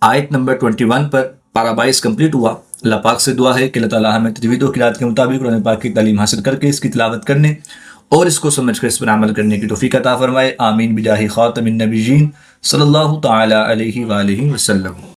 आयत नंबर 21 पर पारा 22 कंप्लीट हुआ। अल्लाह पाक से दुआ है कि अल्लाह ताला हमें तजवीद व क़िराअत के मुताबिक कुरान पाक की तालीम हासिल करके इसकी तिलावत करने और इसको समझकर इस पर अमल करने की तौफीक अता फरमाए। आमीन बिजाहि खातमिन नबिय्यीन सल्लल्लाहु तआला अलैहि व आलिहि वसल्लम।